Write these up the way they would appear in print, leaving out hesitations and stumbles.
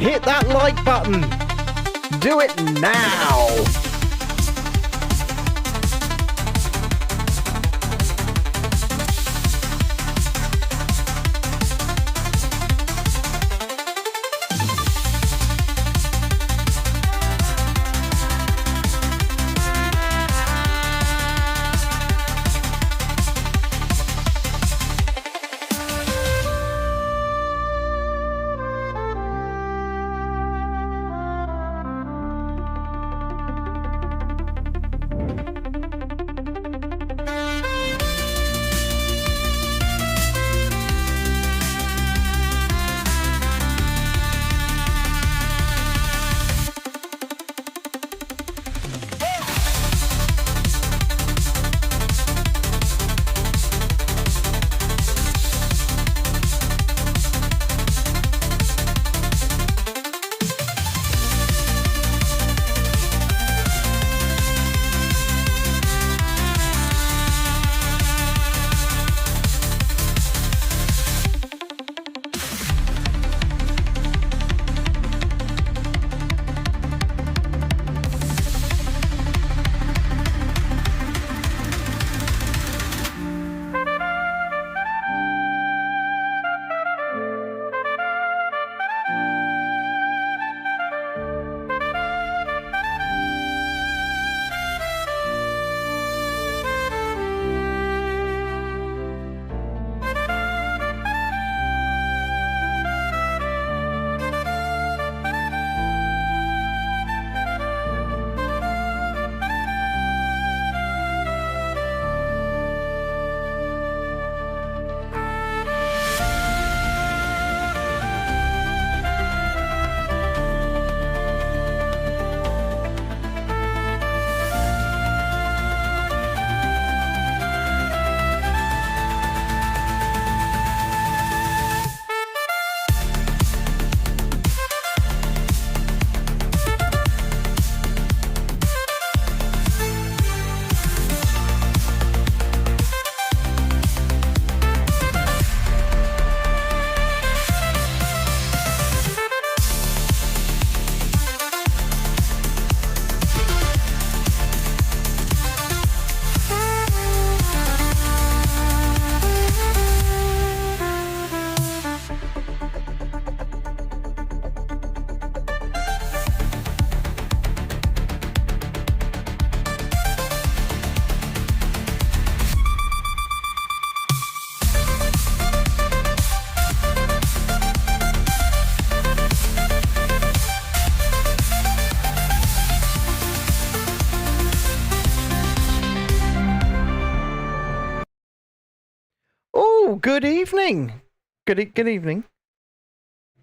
hit that like button. Do it now. Good evening. Good evening.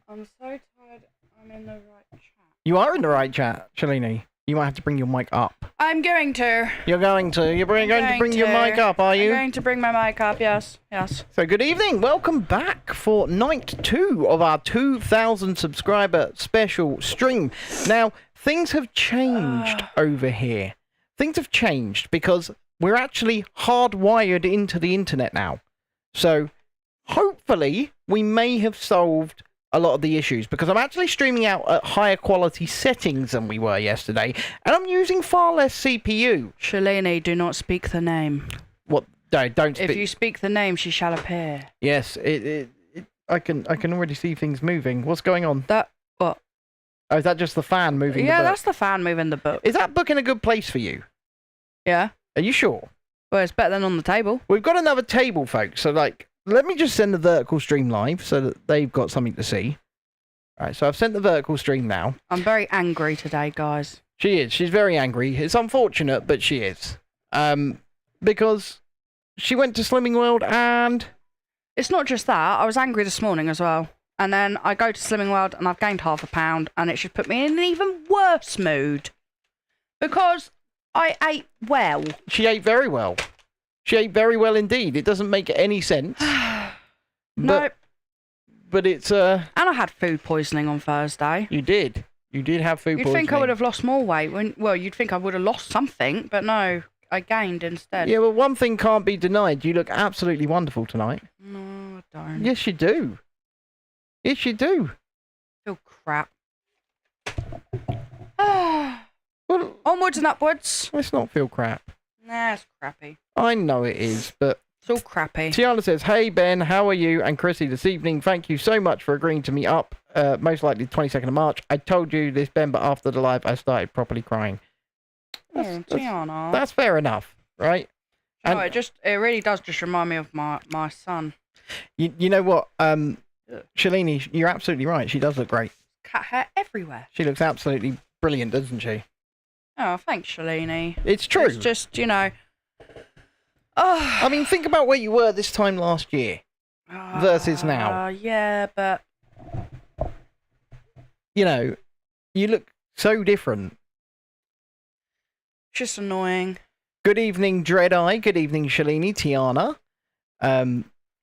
I'm so tired. I'm in the right chat. You are in the right chat, Shalini. You might have to bring your mic up. I'm going to. You're going to. You're going to bring your mic up, are you? I'm going to bring my mic up. Yes. Yes. So good evening. Welcome back for night 2 of our 2,000 subscriber special stream. Now, things have changed over here. Things have changed because we're actually hardwired into the internet now. So, hopefully, we may have solved a lot of the issues, because I'm actually streaming out at higher quality settings than we were yesterday, and I'm using far less CPU. Shalini, do not speak the name. What? No, don't speak. If you speak the name, she shall appear. Yes, I can already see things moving. What's going on? What? Oh, is that just the fan moving the book? Yeah, that's the fan moving the book. Is that book in a good place for you? Yeah. Are you sure? Well, it's better than on the table. We've got another table, folks. So, let me just send the vertical stream live so that they've got something to see. All right, so I've sent the vertical stream now. I'm very angry today, guys. She is. She's very angry. It's unfortunate, but she is. Because she went to Slimming World and... It's not just that. I was angry this morning as well. And then I go to Slimming World and I've gained ½ a pound, and it should put me in an even worse mood. Because I ate well. She ate very well. She ate very well indeed. It doesn't make any sense. No. But it's... And I had food poisoning on Thursday. You did. You did have food poisoning. You'd think I would have lost more weight. Well, you'd think I would have lost something, but no, I gained instead. Yeah, well, one thing can't be denied. You look absolutely wonderful tonight. No, I don't. Yes, you do. Yes, you do. I feel crap. Well, Onwards and upwards. let's not feel crap. Nah, it's crappy. I know it is, but It's all crappy. Tiana says, "Hey Ben, how are you and Chrissy this evening? Thank you so much for agreeing to meet up. Most likely the 22nd of March. I told you this, Ben, but after the live, I started properly crying." Tiana. That's fair enough, right? No, it really does just remind me of my son. You know what, Shalini, you're absolutely right. She does look great. Cat hair everywhere. She looks absolutely brilliant, doesn't she? Oh, thanks, Shalini. It's true. It's just, Oh. I mean, think about where you were this time last year versus now. Yeah, but You look so different. just annoying. Good evening, Dreadeye. Good evening, Shalini, Tiana.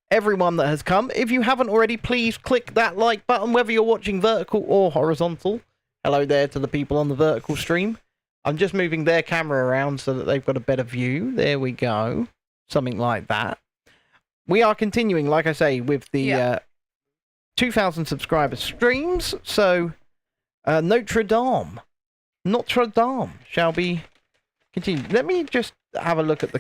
Everyone that has come. If you haven't already, please click that like button, whether you're watching vertical or horizontal. Hello there to the people on the vertical stream. I'm just moving their camera around so that they've got a better view. There we go. Something like that. We are continuing, like I say, with the 2,000 subscriber streams. So, Notre Dame shall be continued. Let me just have a look at the...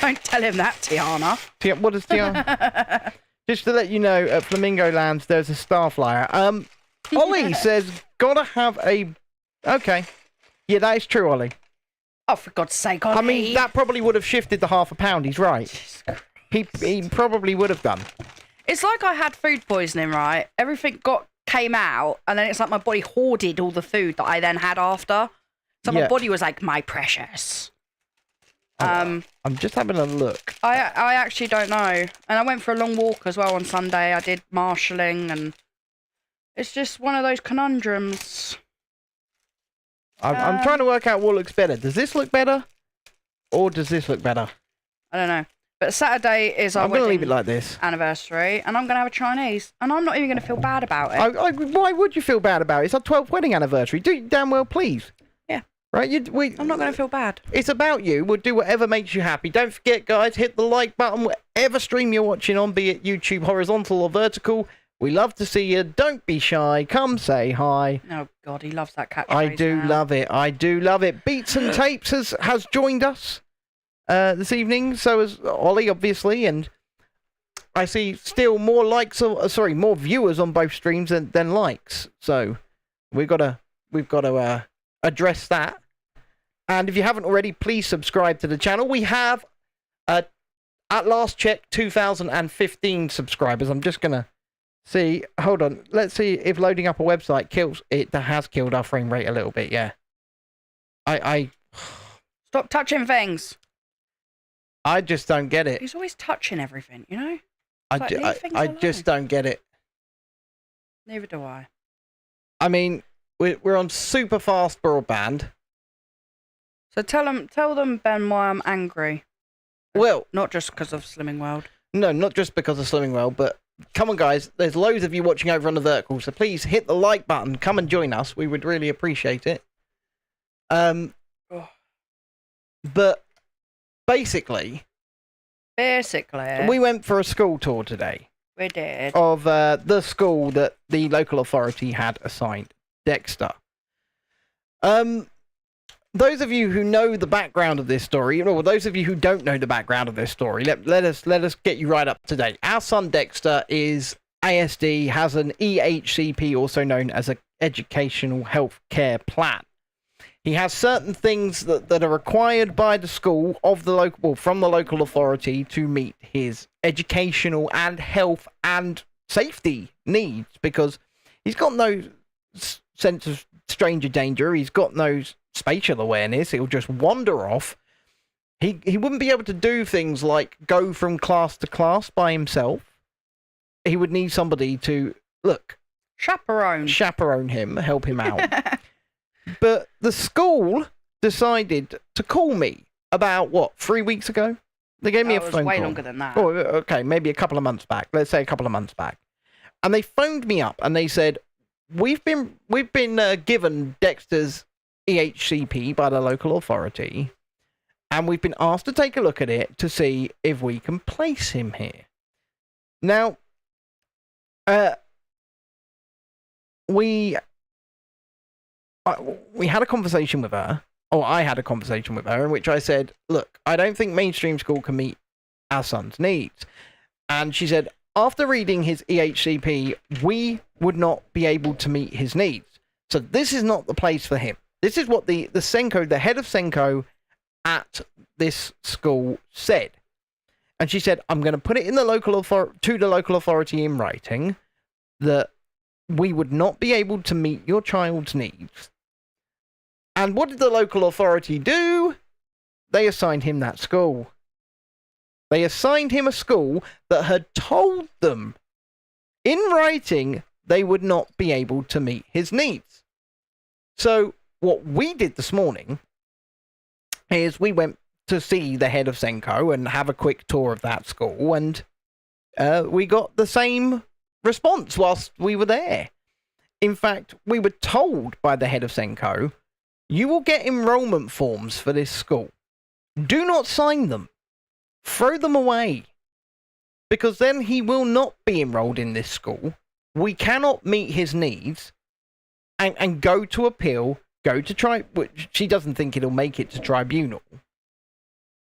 Don't tell him that, Tiana. What does Tiana... Just to let you know, at Flamingo Lands, there's a star flyer. Ollie says, gotta have a... Okay. Yeah, that is true, Ollie. Oh, for God's sake, Ollie. I mean, that probably would have shifted the £1/2. He's right. He probably would have done. It's like I had food poisoning, right? Everything came out, and then it's like my body hoarded all the food that I then had after. So my body was like, my precious. I'm just having a look. I actually don't know. And I went for a long walk as well on Sunday. I did marshalling, and it's just one of those conundrums. I'm trying to work out what looks better. Does this look better? Or does this look better? I don't know. But Saturday is our I'm going to wedding leave it like this. anniversary, and I'm going to have a Chinese. And I'm not even going to feel bad about it. Why would you feel bad about it? It's our 12th wedding anniversary. Do you damn well please. Yeah. Right? I'm not going to feel bad. It's about you. We'll do whatever makes you happy. Don't forget, guys, hit the like button whatever stream you're watching on, be it YouTube horizontal or vertical. We love to see you. Don't be shy. Come say hi. Oh, God, he loves that catchphrase. I do love it. I do love it. Beats and Tapes has joined us this evening. So has Ollie, obviously. And I see still more more viewers on both streams than likes. So we've got to address that. And if you haven't already, please subscribe to the channel. We have, at last check, 2,015 subscribers. I'm just going to see. Hold on. Let's see if loading up a website kills it. That has killed our frame rate a little bit, yeah. I Stop touching things. I just don't get it. He's always touching everything, you know? I just don't get it. Neither do I. I mean, we're on super fast broadband. So tell them, Ben, why I'm angry. Well, not just because of Slimming World. No, not just because of Slimming World, but come on, guys. There's loads of you watching over on the vertical, so please hit the like button. Come and join us. We would really appreciate it. But basically, we went for a school tour today. We did. Of the school that the local authority had assigned, Dexter. Those of you who know the background of this story, or those of you who don't know the background of this story, let us get you right up to date. Our son Dexter is ASD, has an EHCP, also known as an Educational Health Care Plan. He has certain things that are required by the school from the local authority to meet his educational and health and safety needs, because he's got no sense of stranger danger. He's got no spatial awareness. He'll just wander off. He wouldn't be able to do things like go from class to class by himself. He would need somebody to chaperone him, help him out. But the school decided to call me about 3 weeks ago. They gave me a phone call. Way longer than that. Oh, okay, maybe a couple of months back. Let's say a couple of months back. And they phoned me up and they said, we've been given Dexter's EHCP by the local authority, and we've been asked to take a look at it to see if we can place him here. Now, we we had a conversation with her, or I had a conversation with her, in which I said, look, I don't think mainstream school can meet our son's needs. And she said, after reading his EHCP, we would not be able to meet his needs. So this is not the place for him. This is what the Senko, the head of Senko at this school said. And she said, I'm going to put it in the local to the local authority in writing that we would not be able to meet your child's needs. And what did the local authority do? They assigned him that school. They assigned him a school that had told them in writing they would not be able to meet his needs. So what we did this morning is we went to see the head of Senko and have a quick tour of that school, and we got the same response whilst we were there. In fact, we were told by the head of Senko, you will get enrollment forms for this school. Do not sign them. Throw them away. Because then he will not be enrolled in this school. We cannot meet his needs and go to appeal, go to she doesn't think it'll make it to tribunal.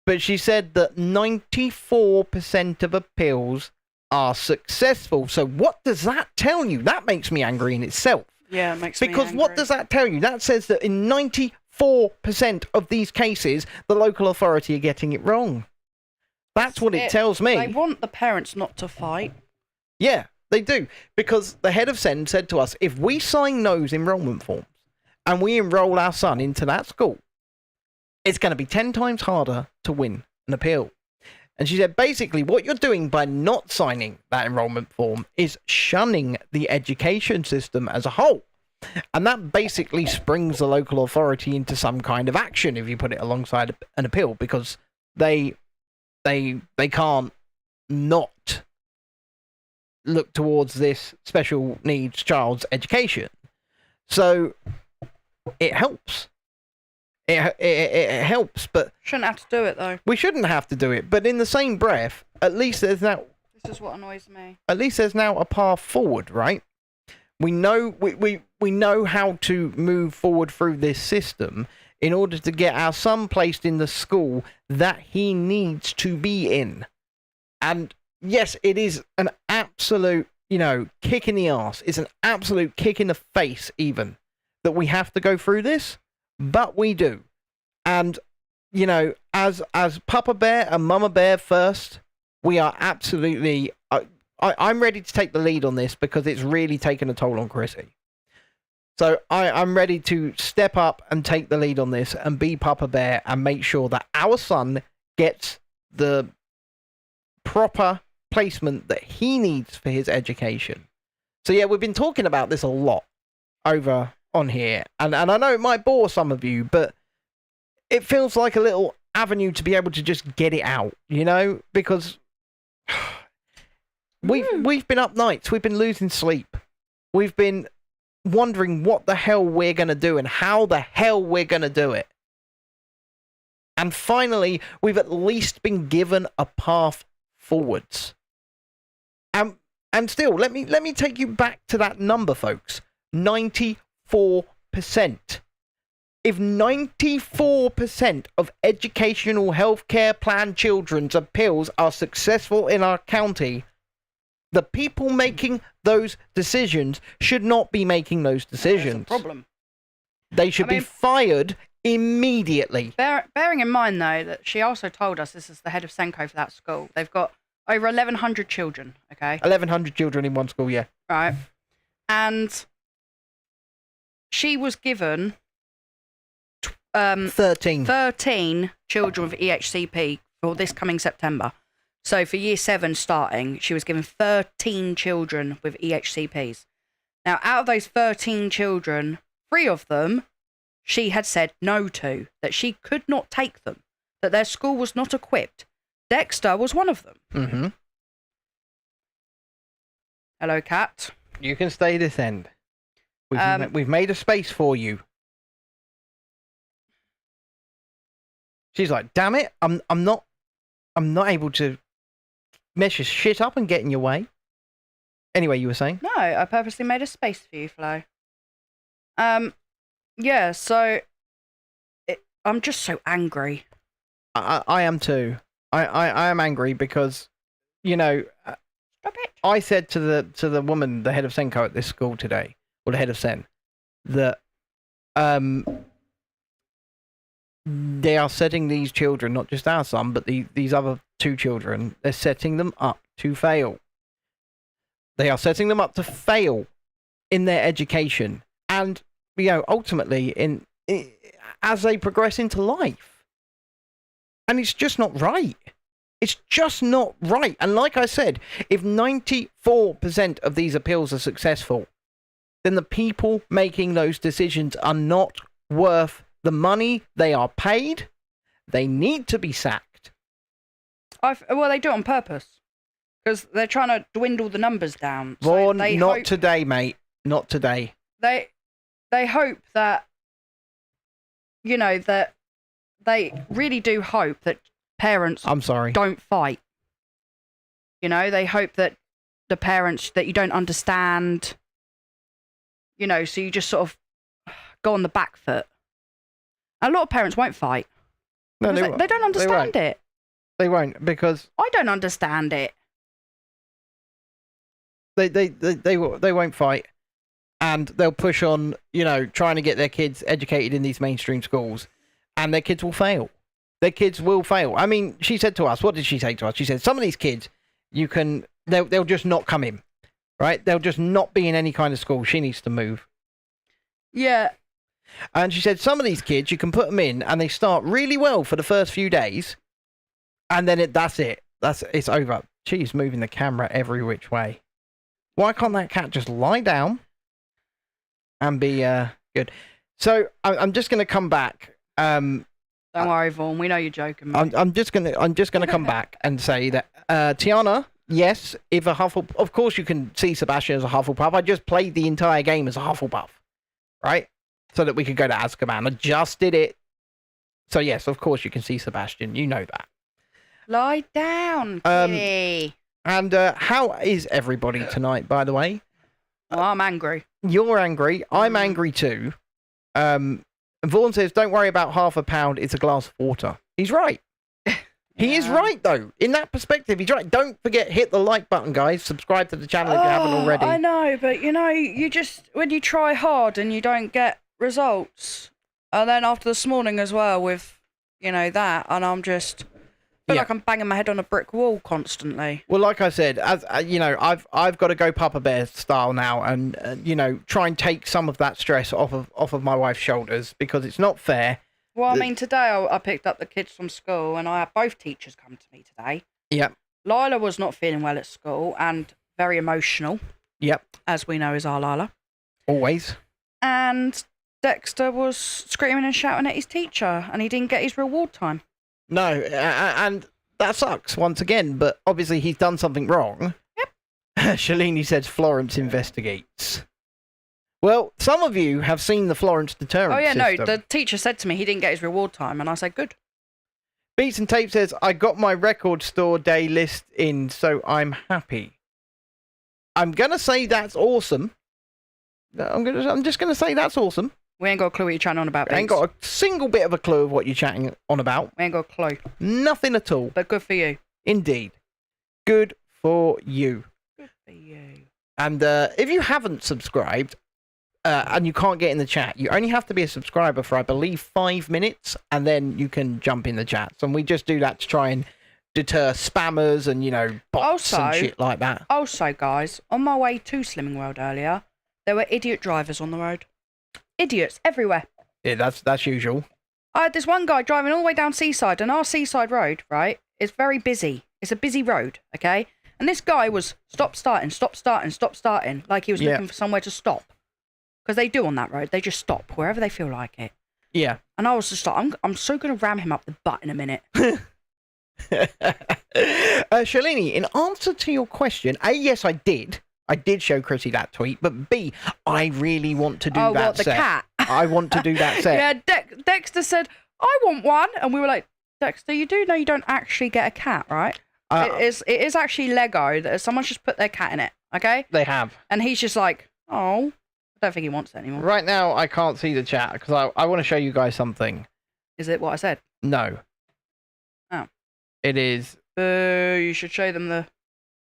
But she said that 94% of appeals are successful. So what does that tell you? That makes me angry in itself. Yeah, it makes me Because angry. what does that tell you? That says that in 94% of these cases, the local authority are getting it wrong. That's what it tells me. They want the parents not to fight. Yeah, they do. Because the head of SEND said to us, if we sign those enrolment forms and we enroll our son into that school, it's going to be 10 times harder to win an appeal. And she said, basically, what you're doing by not signing that enrolment form is shunning the education system as a whole. And that basically springs the local authority into some kind of action if you put it alongside an appeal, because they can't not look towards this special needs child's education. So it helps. It helps, but Shouldn't have to do it though. we shouldn't have to do it. But in the same breath, at least there's now This is what annoys me. a path forward, right? We know we know how to move forward through this system in order to get our son placed in the school that he needs to be in. And yes, it is an absolute, kick in the arse. It's an absolute kick in the face even that we have to go through this. But we do. And, as Papa Bear and Mama Bear first, we are absolutely... I'm ready to take the lead on this because it's really taken a toll on Chrissy. So I'm ready to step up and take the lead on this and be Papa Bear and make sure that our son gets the proper placement that he needs for his education. So yeah, we've been talking about this a lot over on here, and I know it might bore some of you, but it feels like a little avenue to be able to just get it out, because we've been up nights, we've been losing sleep, we've been wondering what the hell we're going to do and how the hell we're going to do it. And finally, we've at least been given a path forwards. And still, let me take you back to that number, folks. 94%. If 94% of educational healthcare plan children's appeals are successful in our county, the people making those decisions should not be making those decisions. There's a problem. They should be fired immediately. Bearing in mind, though, that she also told us, this is the head of Senko for that school, they've got over 1,100 children, okay? 1,100 children in one school, yeah. Right. And she was given 13 children with EHCP for this coming September. So for year 7 starting, she was given 13 children with EHCPs. Now, out of those 13 children, 3 of them she had said no to, that she could not take them, that their school was not equipped. Dexter was one of them. Mm-hmm. Hello, Cat. You can stay this end. We've made a space for you. She's like, damn it, I'm not able to mess your shit up and get in your way. Anyway, you were saying? No, I purposely made a space for you, Flo. Yeah, so I'm just so angry. I am too. I am angry because, you know, Stop it. I said to the woman, the head of Senko at this school today, or the head of Sen, that they are setting these children, not just our son, but these other two children, they're setting them up to fail. They are setting them up to fail in their education, and ultimately as they progress into life. And it's just not right. It's just not right. And like I said, if 94% of these appeals are successful, then the people making those decisions are not worth the money they are paid. They need to be sacked. Well, they do it on purpose. Because they're trying to dwindle the numbers down. Vaughn, not today, mate. Not today. They hope that, that they really do hope that parents don't fight. They hope that the parents, that you don't understand, so you just sort of go on the back foot. A lot of parents won't fight. No, they don't understand it. They won't, because I don't understand it. They won't fight, and they'll push on, trying to get their kids educated in these mainstream schools, and their kids will fail. Their kids will fail. I mean, she said to us, what did she say to us? She said, some of these kids, they'll just not come in, right? They'll just not be in any kind of school. She needs to move. Yeah. And she said, some of these kids, you can put them in, and they start really well for the first few days, and then that's it. It's over. She's moving the camera every which way. Why can't that cat just lie down and be good? So I'm just going to come back. Don't worry, Vaughn. We know you're joking, mate. I'm just gonna come back and say that Tiana, yes, if a Hufflepuff, of course you can see Sebastian as a Hufflepuff. I just played the entire game as a Hufflepuff, right? So that we could go to Azkaban. I just did it. So yes, of course you can see Sebastian. You know that. Lie down, kitty. And how is everybody tonight, by the way? Well, I'm angry. You're angry. I'm angry too. Vaughan says, don't worry about £0.50. It's a glass of water. He's right. He is right, though. In that perspective, he's right. Don't forget, hit the like button, guys. Subscribe to the channel if you haven't already. I know, but you just, when you try hard and you don't get results. And then after this morning as well with, that, and I'm just... I feel like I'm banging my head on a brick wall constantly. Well, like I said, as I've got to go Papa Bear style now, and try and take some of that stress off of my wife's shoulders, because it's not fair. Well, I mean, today I picked up the kids from school, and I had both teachers come to me today. Yep. Lila was not feeling well at school and very emotional. Yep. As we know, is our Lila. Always. And Dexter was screaming and shouting at his teacher, and he didn't get his reward time. No, and that sucks once again, but obviously he's done something wrong. Yep. Shalini says Florence investigates. Well, some of you have seen the Florence deterrent system. No, the teacher said to me he didn't get his reward time, and I said, good. Beats and Tape says, I got my record store day list in, so I'm happy. I'm going to say that's awesome. I'm just going to say that's awesome. We ain't got a clue what you're chatting on about, Beats. Ain't got a single bit of a clue of what you're chatting on about. We ain't got a clue. Nothing at all. But good for you. Indeed. Good for you. Good for you. And if you haven't subscribed and you can't get in the chat, you only have to be a subscriber for, I believe, 5 minutes, and then you can jump in the chats. And we just do that to try and deter spammers and, bots and shit like that. Also, guys, on my way to Slimming World earlier, there were idiot drivers on the road. Idiots everywhere. Yeah, that's usual. I had this one guy driving all the way down Seaside, and our Seaside Road, right, is very busy. It's a busy road, okay? And this guy was stop starting, like he was looking for somewhere to stop. Because they do on that road. They just stop wherever they feel like it. Yeah. And I was just like, I'm so going to ram him up the butt in a minute. Shalini, in answer to your question, A, yes, I did. I did show Chrissy that tweet, but B, I really want to do that what, the set. cat? I want to do that set. Yeah, Dexter said, I want one. And we were like, Dexter, you do know you don't actually get a cat, right? It is actually Lego. Someone's just put their cat in it, okay? They have. And he's just like, oh, I don't think he wants it anymore. Right now, I can't see the chat because I want to show you guys something. Is it what I said? No. Oh. It is. Boo, you should show them the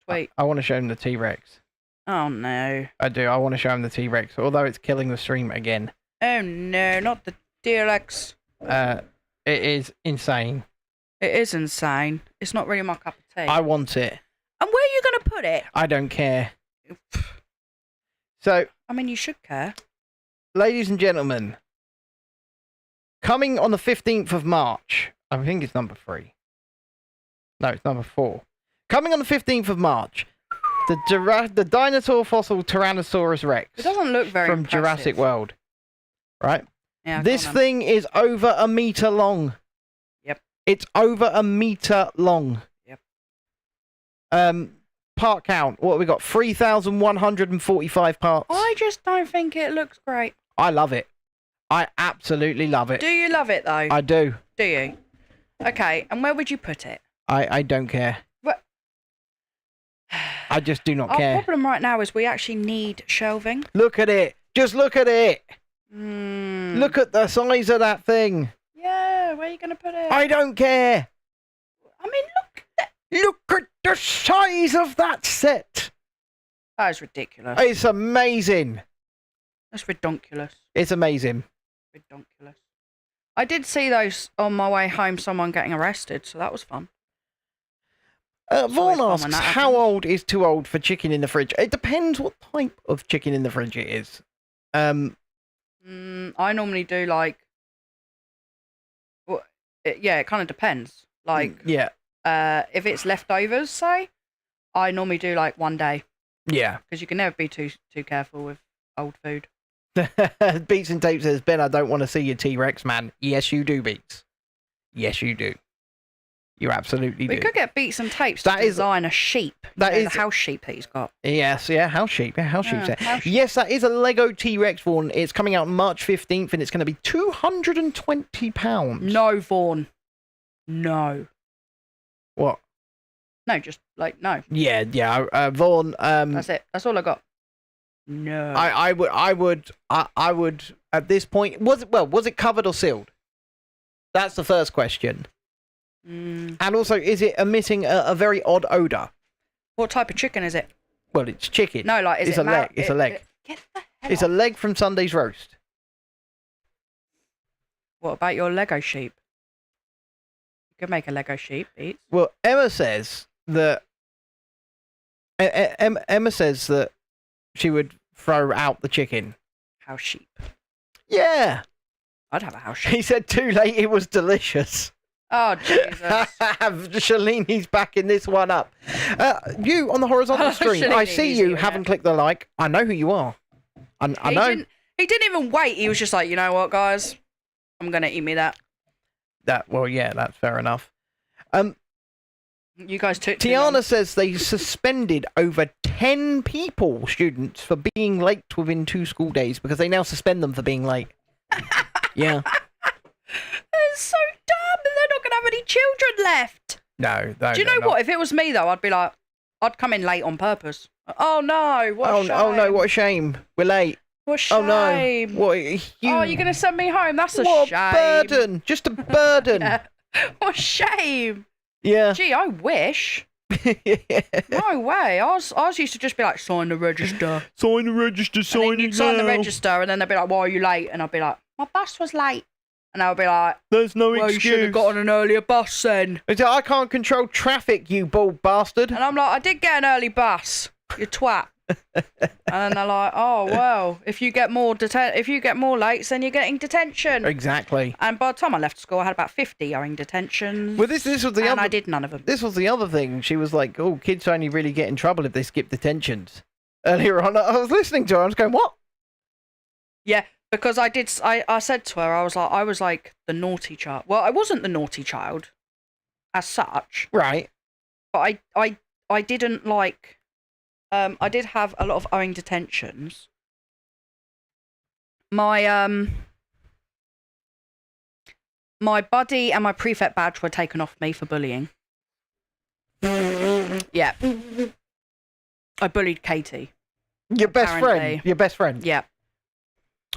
tweet. I want to show them the T-Rex. Oh, no. I do. I want to show them the T-Rex, although it's killing the stream again. Oh, no, not the T-Rex. It is insane. It is insane. It's not really my cup of tea. I want it. And where are you going to put it? I don't care. So, I mean, you should care. ladies and gentlemen, coming on the 15th of March, I think it's number 3. No, it's number 4. Coming on the 15th of March, the dinosaur fossil Tyrannosaurus Rex. It doesn't look very from impressive. Jurassic World. Right? Yeah, This thing is over a meter long. Yep. It's over a meter long. Yep. Part count. What have we got? 3,145 parts. I just don't think it looks great. I love it. I absolutely love it. Do you love it, though? I do. Do you? Okay, and where would you put it? I don't care. What? I just do not Our care. problem right now is we actually need shelving. Look at it. Just look at it. Mm. Look at the size of that thing. Yeah, where are you going to put it? I don't care. I mean, look. Look at the size of that set. That is ridiculous. It's amazing. That's redonkulous. It's amazing. Redonkulous. I did see those on my way home, someone getting arrested, so that was fun. Vaughan always fun when asks, that how happens. old is too old for chicken in the fridge? It depends what type of chicken in the fridge it is. I normally do like... Well, it kind of depends. Like, Yeah. if it's leftovers, say, I normally do like 1 day. Yeah. Because you can never be too careful with old food. Beats and Tape says, Ben, I don't want to see your T-Rex, man. Yes, you do, Beats. Yes, you do. You absolutely do. We could get Beats and Tapes That to is- design a sheep. that is- the house sheep that he's got. Yes, yeah, house sheep. Yeah, house sheep. house sheep. Yes, that is a Lego T-Rex one. It's coming out March 15th, and it's going to be £220. No, Vaughan. No. What? No, just like, no. Yeah, Vaughan. That's it. That's all I got. No. I would at this point. Was it covered or sealed? That's the first question. And also, is it emitting a very odd odor? What type of chicken is it? Well, it's chicken. No, like, is It's it a leg. It's a leg. Get the hell It's a off. leg from Sunday's roast. What about your Lego sheep? You could make a Lego sheep, Beats. Well, Emma says that. Emma says that she would throw out the chicken. House sheep. Yeah. I'd have a house sheep. He said too late. It was delicious. Oh, Jesus. Shalini's backing this one up. You on the horizontal stream. I Shalini, see he's you. here, Haven't yeah. clicked the like. I know who you are. I know He didn't even wait. He was just like, you know what, guys? I'm going to eat me that. that. Well, yeah, that's fair enough. You guys took too long. Tiana says they suspended over 10 students, for being late within 2 school days because they now suspend them for being late. Yeah. It's so dumb. They're not going to have any children left. No. Do you know what? If it was me, though, I'd be like, I'd come in late on purpose. Oh, no. What a shame. Oh no! What a shame. We're late. What a shame. Oh no! What? You, Oh, you're going to send me home? That's a what shame. a burden! Just a burden. Yeah. What a shame. Yeah. Gee, I wish. No way. Ours used to just be like, sign the register. Sign the register. And then Sign you'd it sign the now. register, and then they'd be like, why are you late? And I'd be like, my bus was late. And I'd be like, There's no well, you excuse. should have got on an earlier bus then. He said, I can't control traffic, you bald bastard. And I'm like, I did get an early bus, you twat. And then they're like, oh well, if you get more lates, then you're getting detention. Exactly. And by the time I left school, I had about 50 owing detentions. Well, this was the and other. I did none of them. This was the other thing. She was like, "Oh, kids only really get in trouble if they skip detentions." Earlier on, I was listening to her. I was going, "What?" Yeah, because I said to her, I was like the naughty child. Well, I wasn't the naughty child, as such. Right. But I didn't like. I did have a lot of owing detentions. My buddy and my prefect badge were taken off me for bullying. Yeah. I bullied Katie. Your best friend. Apparently. Your best friend. Yeah.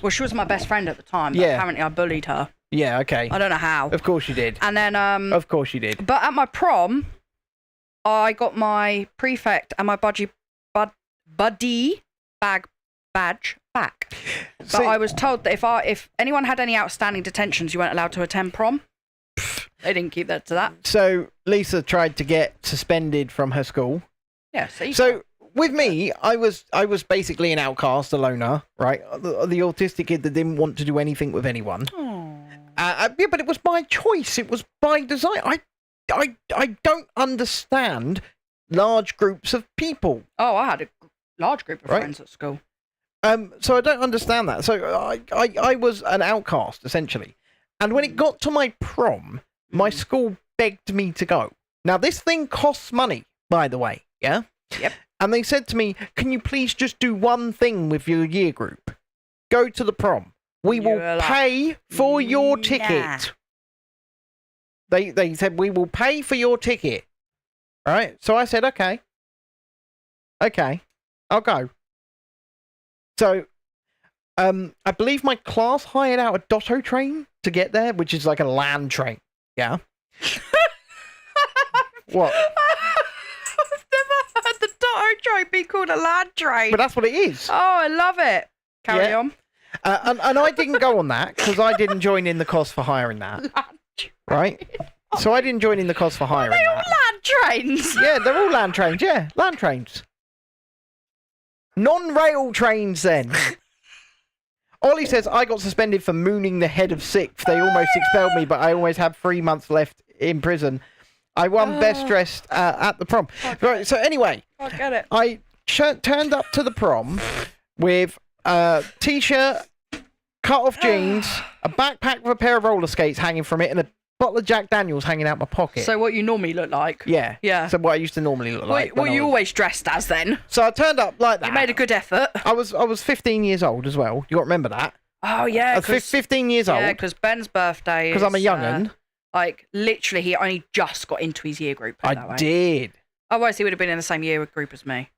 Well, she was my best friend at the time, but apparently I bullied her. Yeah, okay. I don't know how. Of course you did. And then Of course you did. But at my prom, I got my prefect and my buddy badge back. But I was told that if anyone had any outstanding detentions, you weren't allowed to attend prom. They didn't keep that to that. So Lisa tried to get suspended from her school. Yeah. So with me, I was basically an outcast, a loner, right? The autistic kid that didn't want to do anything with anyone. Yeah, but it was my choice. It was by design. I don't understand large groups of people. Oh, I had a large group of friends at school. So I don't understand that. So I was an outcast, essentially. And when it got to my prom, my school begged me to go. Now, this thing costs money, by the way, yeah? Yep. And they said to me, can you please just do one thing with your year group? Go to the prom. We will pay for your ticket. They said, we will pay for your ticket. Right? So I said, okay. Okay, I'll go. So, I believe my class hired out a Dotto train to get there, which is like a land train. Yeah. What? I've never heard the Dotto train be called a land train. But that's what it is. Oh, I love it. Carry on. And I didn't go on that because I didn't join in the cost for hiring that. Right? So I didn't join in the cost for hiring that. Are they all land trains? Yeah, they're all land trains. Yeah, land trains. Non-rail trains, then. Ollie says, I got suspended for mooning the head of sixth. They almost expelled me, but I always had 3 months left in prison. I won best dressed at the prom. Right, so anyway, I get it. I turned up to the prom with a t-shirt, cut-off jeans, a backpack with a pair of roller skates hanging from it, and a bottle of Jack Daniels hanging out my pocket. So what you normally look like? Yeah. Yeah. So what I used to normally look like. What you always dressed as then? So I turned up like that. You made a good effort. I was 15 years old as well. You got to remember that. Oh, yeah. I was 15 years old. Yeah, because Ben's birthday is... Because I'm a young'un. Like, literally, he only just got into his year group. I did. Otherwise, he would have been in the same year group as me.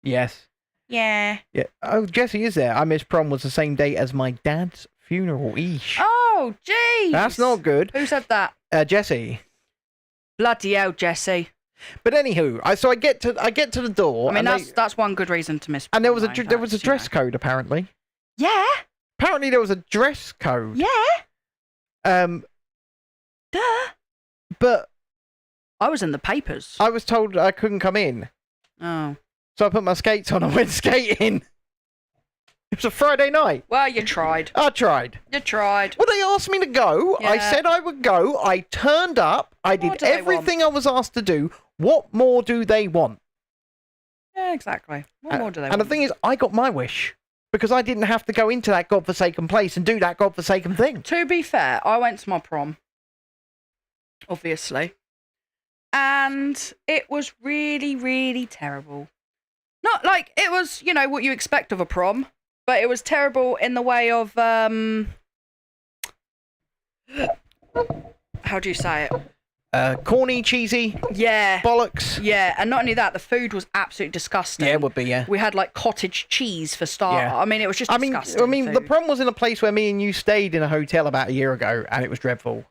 Yes. Yeah. Yeah. Oh, Jesse is there. I missed prom was the same day as my dad's funeral. Eesh. Oh, jeez. That's not good. Who said that? Jesse. Bloody hell, Jesse. But anywho, I get to the door. I mean, that's one good reason to miss. And there was a dress code apparently. Yeah. Apparently there was a dress code. Yeah. Duh. But I was in the papers. I was told I couldn't come in. Oh. So I put my skates on and went skating. It was a Friday night. Well, you tried. I tried. You tried. Well, they asked me to go. Yeah. I said I would go. I turned up. I did everything I was asked to do. What more do they want? Yeah, exactly. What more do they want? And the thing is, I got my wish. Because I didn't have to go into that godforsaken place and do that godforsaken thing. To be fair, I went to my prom. Obviously. And it was really, really terrible. Not like, it was, you know, what you expect of a prom. But it was terrible in the way of, how do you say it? Corny, cheesy. Yeah. Bollocks. Yeah, and not only that, the food was absolutely disgusting. Yeah, it would be, yeah. We had, like, cottage cheese for starter. Yeah. I mean, it was just disgusting. I mean, the prom was in a place where me and you stayed in a hotel about a year ago, and it was dreadful.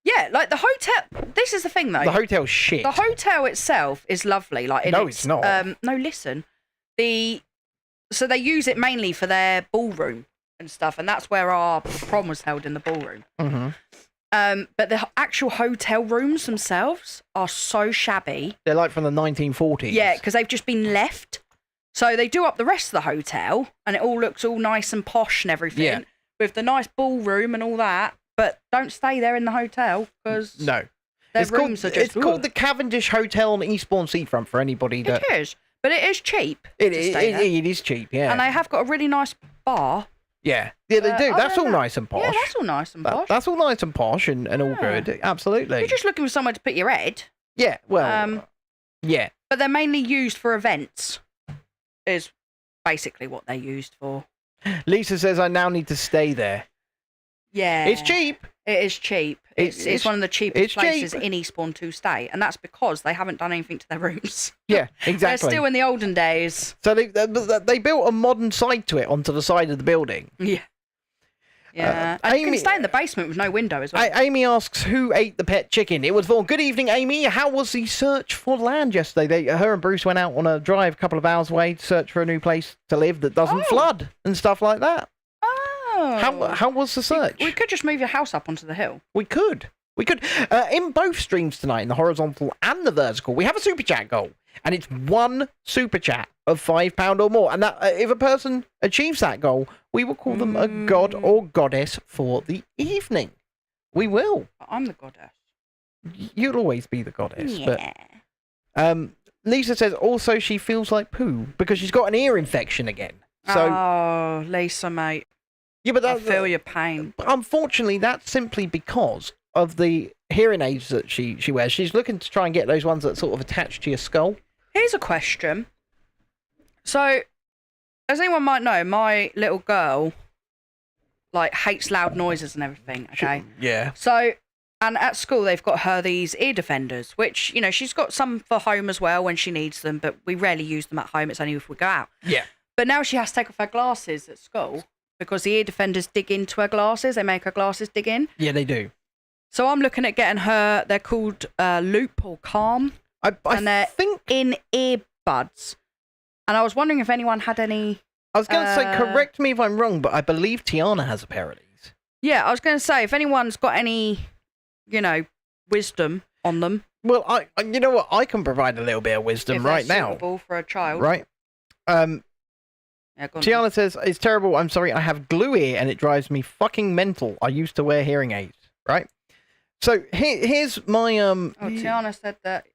Yeah, like, the hotel... This is the thing, though. The hotel's shit. The hotel itself is lovely. Like, No, it's not. No, listen. So they use it mainly for their ballroom and stuff, and that's where our prom was held, in the ballroom. Mm-hmm. But the actual hotel rooms themselves are so shabby. They're like from the 1940s. Yeah, because they've just been left. So they do up the rest of the hotel, and it all looks all nice and posh and everything, with the nice ballroom and all that. But don't stay there in the hotel, because their rooms are just... It's called the Cavendish Hotel on Eastbourne Seafront for anybody that... It is. But it is cheap. It is cheap, yeah. And they have got a really nice bar. Yeah, they do. That's all nice and posh. Yeah, that's all nice and posh. That's all nice and posh and all good. Absolutely. You're just looking for somewhere to put your head. Yeah, well, yeah. But they're mainly used for events, is basically what they're used for. Lisa says I now need to stay there. Yeah. It's cheap. It is cheap. It's one of the cheapest places in Eastbourne to stay, and that's because they haven't done anything to their rooms. Yeah, exactly. They're still in the olden days. So they built a modern side to it onto the side of the building. Yeah. Yeah. And you can stay in the basement with no window as well. Amy asks, who ate the pet chicken? It was Vaughan. Good evening, Amy. How was the search for land yesterday? Her and Bruce went out on a drive a couple of hours away to search for a new place to live that doesn't flood and stuff like that. Oh. How was the search? We could just move your house up onto the hill. We could. In both streams tonight, in the horizontal and the vertical, we have a super chat goal. And it's one super chat of £5 or more. And that if a person achieves that goal, we will call them a god or goddess for the evening. We will. I'm the goddess. You'll always be the goddess. Yeah. But Lisa says also she feels like poo because she's got an ear infection again. So, oh, Lisa, mate. Yeah, but I feel your pain. Unfortunately, that's simply because of the hearing aids that she wears. She's looking to try and get those ones that sort of attach to your skull. Here's a question. So, as anyone might know, my little girl, like, hates loud noises and everything, okay? Yeah. So, and at school, they've got her these ear defenders, which, you know, she's got some for home as well when she needs them, but we rarely use them at home. It's only if we go out. Yeah. But now she has to take off her glasses at school because the ear defenders dig into her glasses. They make her glasses dig in. Yeah, they do. So I'm looking at getting her, they're called Loop or Calm. And they're in earbuds. And I was wondering if anyone had any... I was going to say, correct me if I'm wrong, but I believe Tiana has a pair of these. Yeah, I was going to say, if anyone's got any, you know, wisdom on them. Well, you know what? I can provide a little bit of wisdom right now. Suitable for a child. Right. Yeah, Tiana says, it's terrible. I'm sorry. I have glue ear and it drives me fucking mental. I used to wear hearing aids. Right. So here's my... Tiana said that,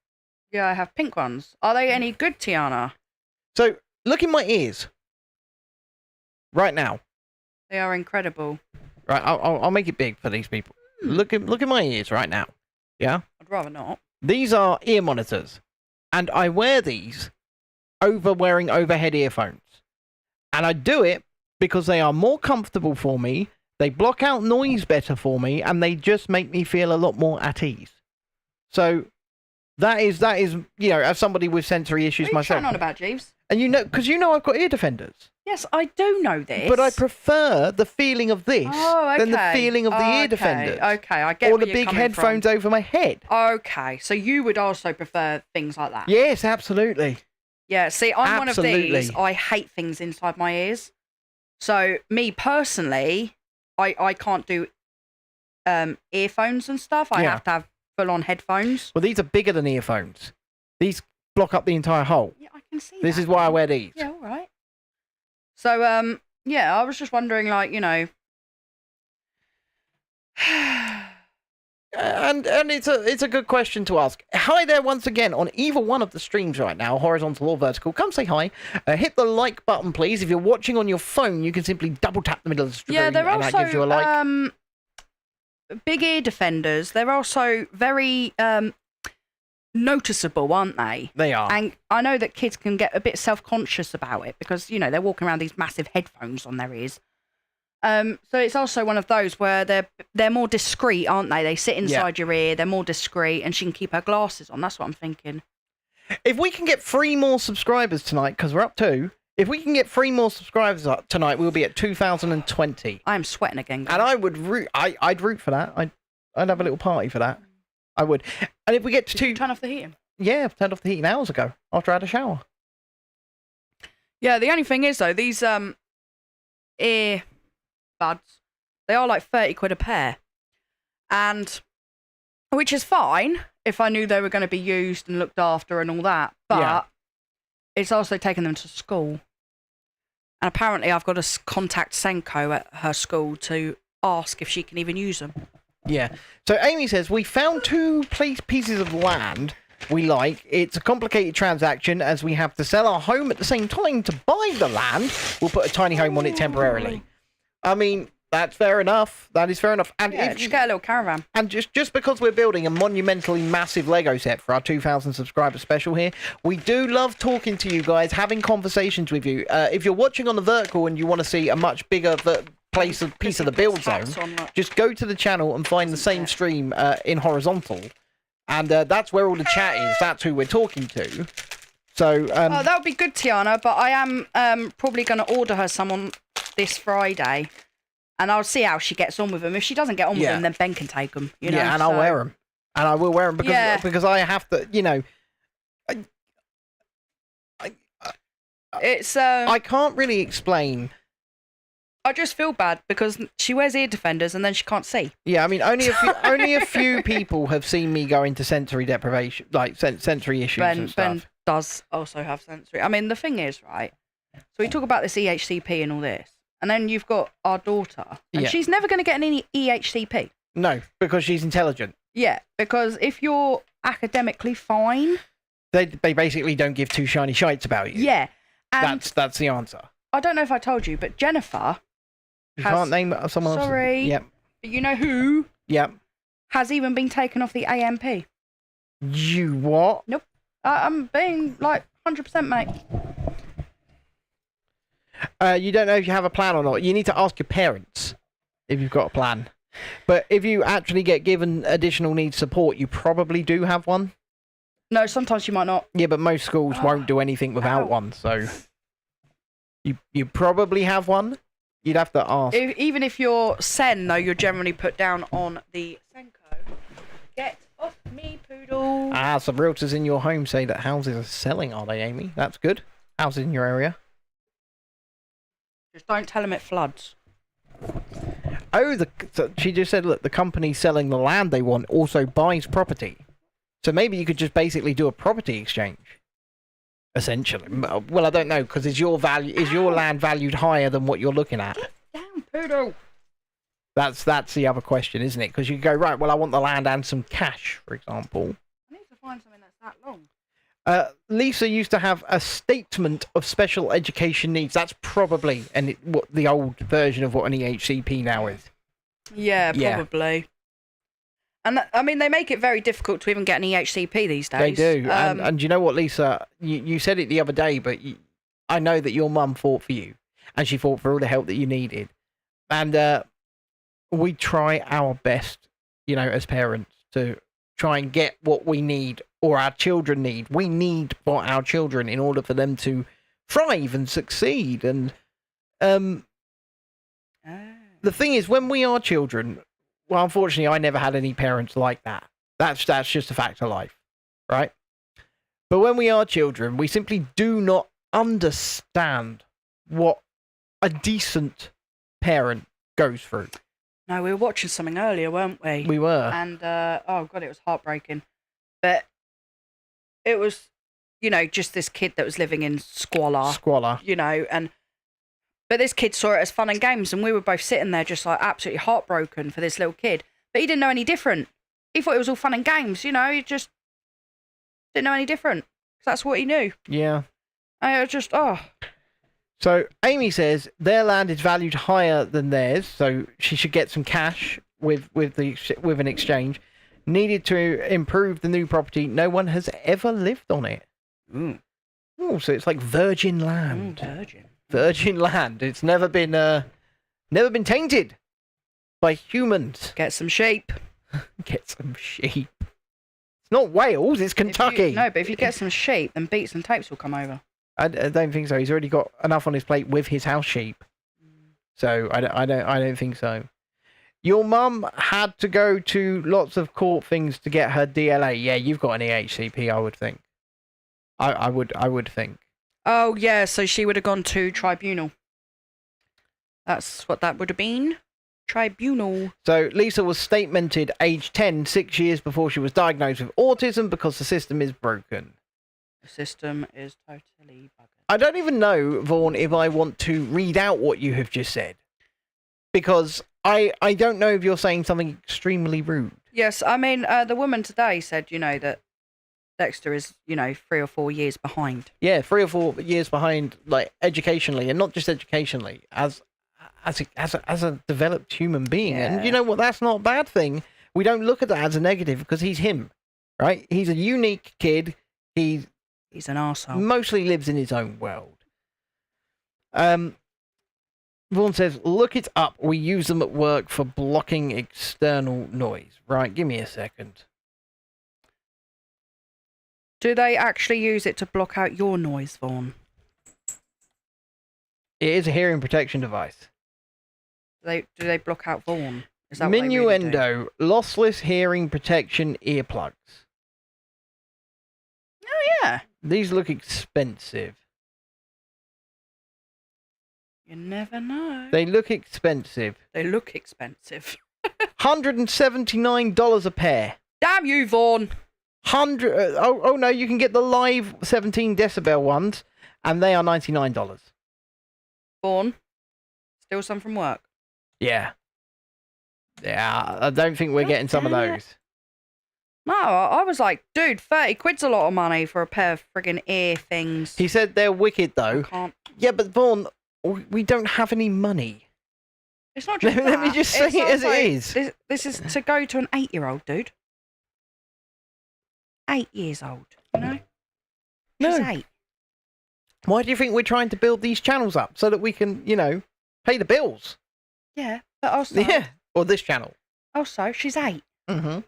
yeah, I have pink ones. Are they any good, Tiana? So look in my ears. Right now. They are incredible. Right, I'll make it big for these people. Look at my ears right now. Yeah? I'd rather not. These are ear monitors. And I wear these wearing overhead earphones. And I do it because they are more comfortable for me, they block out noise better for me, and they just make me feel a lot more at ease. So that is you know, as somebody with sensory issues myself. What are you myself. on about, Jeeves? And you know, because you know I've got ear defenders. Yes, I do know this. But I prefer the feeling of this than the feeling of the ear defenders. Okay, I get or where the you're big coming headphones from. over my head. Okay, so you would also prefer things like that? Yes, absolutely. Yeah, see, I'm Absolutely. one of these. I hate things inside my ears. So, me personally, I can't do earphones and stuff. I have to have full-on headphones. Well, these are bigger than earphones. These block up the entire hole. Yeah, I can see This is why I wear these. Yeah, all right. So, yeah, I was just wondering, like, you know... And it's a good question to ask. Hi there once again on either one of the streams right now, horizontal or vertical. Come say hi. Hit the like button, please. If you're watching on your phone, you can simply double tap the middle of the stream, yeah, they're and also, that gives you a like. Big ear defenders. They're also very noticeable, aren't they? They are. And I know that kids can get a bit self-conscious about it because, you know, they're walking around these massive headphones on their ears. So it's also one of those where they're more discreet, aren't they? They sit inside your ear, they're more discreet, and she can keep her glasses on. That's what I'm thinking. If we can get 3 more subscribers tonight, because we're up 2, if we can get 3 more subscribers up tonight, we'll be at 2020. I am sweating again, guys. And I would I'd root for that. I'd have a little party for that. I would. And if we get to 2... Turn off the heating? Yeah, turned off the heating hours ago after I had a shower. Yeah, the only thing is, though, these ear buds, they are like 30 quid a pair, and which is fine if I knew they were going to be used and looked after and all that, but it's also taking them to school, and apparently I've got to contact Senko at her school to ask if she can even use them. Yeah, so Amy says we found 2 pieces of land we like. It's a complicated transaction as we have to sell our home at the same time to buy the land. We'll put a tiny home on it temporarily. I mean, that's fair enough. That is fair enough. And yeah, just get a little caravan. And just because we're building a monumentally massive Lego set for our 2,000 subscriber special here, we do love talking to you guys, having conversations with you. If you're watching on the vertical and you want to see a much bigger piece of the build zone, just go to the channel and find the same stream in horizontal. And that's where all the chat is. That's who we're talking to. So that would be good, Tiana, but I am probably going to order her some on this Friday. And I'll see how she gets on with them. If she doesn't get on with them, then Ben can take them. You know, and I'll wear them. And I will wear them because I have to, you know. I can't really explain. I just feel bad because she wears ear defenders and then she can't see. Yeah, I mean, only a few people have seen me go into sensory deprivation, like sensory issues and stuff. Ben does also have sensory. I mean, the thing is, right? So we talk about this EHCP and all this, and then you've got our daughter, and she's never going to get any EHCP. No, because she's intelligent. Yeah, because if you're academically fine, they basically don't give two shiny shites about you. Yeah, and that's the answer. I don't know if I told you, but Jennifer. You can't name someone else. Sorry. Yep. But you know who? Yep. Has even been taken off the AMP. You what? Nope. I'm being like 100%, mate. You don't know if you have a plan or not. You need to ask your parents if you've got a plan. But if you actually get given additional needs support, you probably do have one. No, sometimes you might not. Yeah, but most schools won't do anything without one, so you probably have one. You'd have to ask. Even if you're SEN, though, you're generally put down on the SENCO. Get off me, poodle. Some realtors in your home say that houses are selling, are they, Amy? That's good. Houses in your area. Just don't tell them it floods. Oh, so she just said, look, the company selling the land they want also buys property. So maybe you could just basically do a property exchange. Essentially. Well, I don't know, because is your land valued higher than what you're looking at? Get down, poodle. That's the other question, isn't it? Because you go, right, well, I want the land and some cash, for example. I need to find something that's that long. Lisa used to have a statement of special education needs. That's probably what the old version of what an EHCP now is. Yeah, probably. And I mean, they make it very difficult to even get an EHCP these days. They do. And you know what, Lisa? You said it the other day, but I know that your mum fought for you. And she fought for all the help that you needed. And we try our best, you know, as parents to try and get what we need or our children need. We need what our children in order for them to thrive and succeed. And the thing is, when we are children... Well, unfortunately, I never had any parents like that. That's just a fact of life, right? But when we are children, we simply do not understand what a decent parent goes through. No, we were watching something earlier, weren't we? We were. And, oh, God, it was heartbreaking. But it was, you know, just this kid that was living in squalor. You know, But this kid saw it as fun and games, and we were both sitting there just like absolutely heartbroken for this little kid. But he didn't know any different. He thought it was all fun and games, you know. He just didn't know any different. That's what he knew. Yeah. I was just, So Amy says their land is valued higher than theirs, so she should get some cash with an exchange. Needed to improve the new property. No one has ever lived on it. Oh, so it's like virgin land. Virgin land. It's never been tainted by humans. Get some sheep. Get some sheep. It's not Wales, it's Kentucky. But if you get some sheep, then Beats and Tapes will come over. I don't think so. He's already got enough on his plate with his house sheep. So I don't think so. Your mum had to go to lots of court things to get her DLA. Yeah, you've got an EHCP, I would think. I would think. Oh, yeah, so she would have gone to tribunal. That's what that would have been. Tribunal. So Lisa was statemented age 10, 6 years before she was diagnosed with autism because the system is broken. The system is totally buggered. I don't even know, Vaughan, if I want to read out what you have just said. Because I don't know if you're saying something extremely rude. Yes, I mean, the woman today said, you know, that Dexter is, you know, 3 or 4 years behind. Yeah, 3 or 4 years behind, like, educationally, and not just educationally, as a developed human being. Yeah. And you know what? That's not a bad thing. We don't look at that as a negative because he's him, right? He's a unique kid. He's an arsehole. Mostly lives in his own world. Vaughan says, look it up. We use them at work for blocking external noise. Right, give me a second. Do they actually use it to block out your noise, Vaughan? It is a hearing protection device. Do they block out Vaughan? Is that what they really do? Minuendo, lossless hearing protection earplugs. Oh yeah. These look expensive. You never know. They look expensive. They look expensive. $179 a pair. Damn you, Vaughan. Oh no, you can get the live 17 decibel ones, and they are $99. Vaughan. Steal some from work. Yeah. Yeah, I don't think we're getting some of those. No, I was like, dude, 30 quid's a lot of money for a pair of friggin' ear things. He said they're wicked though. I can't. Yeah, but Vaughn, we don't have any money. It's not just Let me that. just say It's it as also- it is. This is to go to an 8-year-old, dude. 8 years old, you know? She's No. 8. Why do you think we're trying to build these channels up? So that we can, pay the bills. Yeah, but also, Yeah. Or this channel. she's 8. Mm-hmm.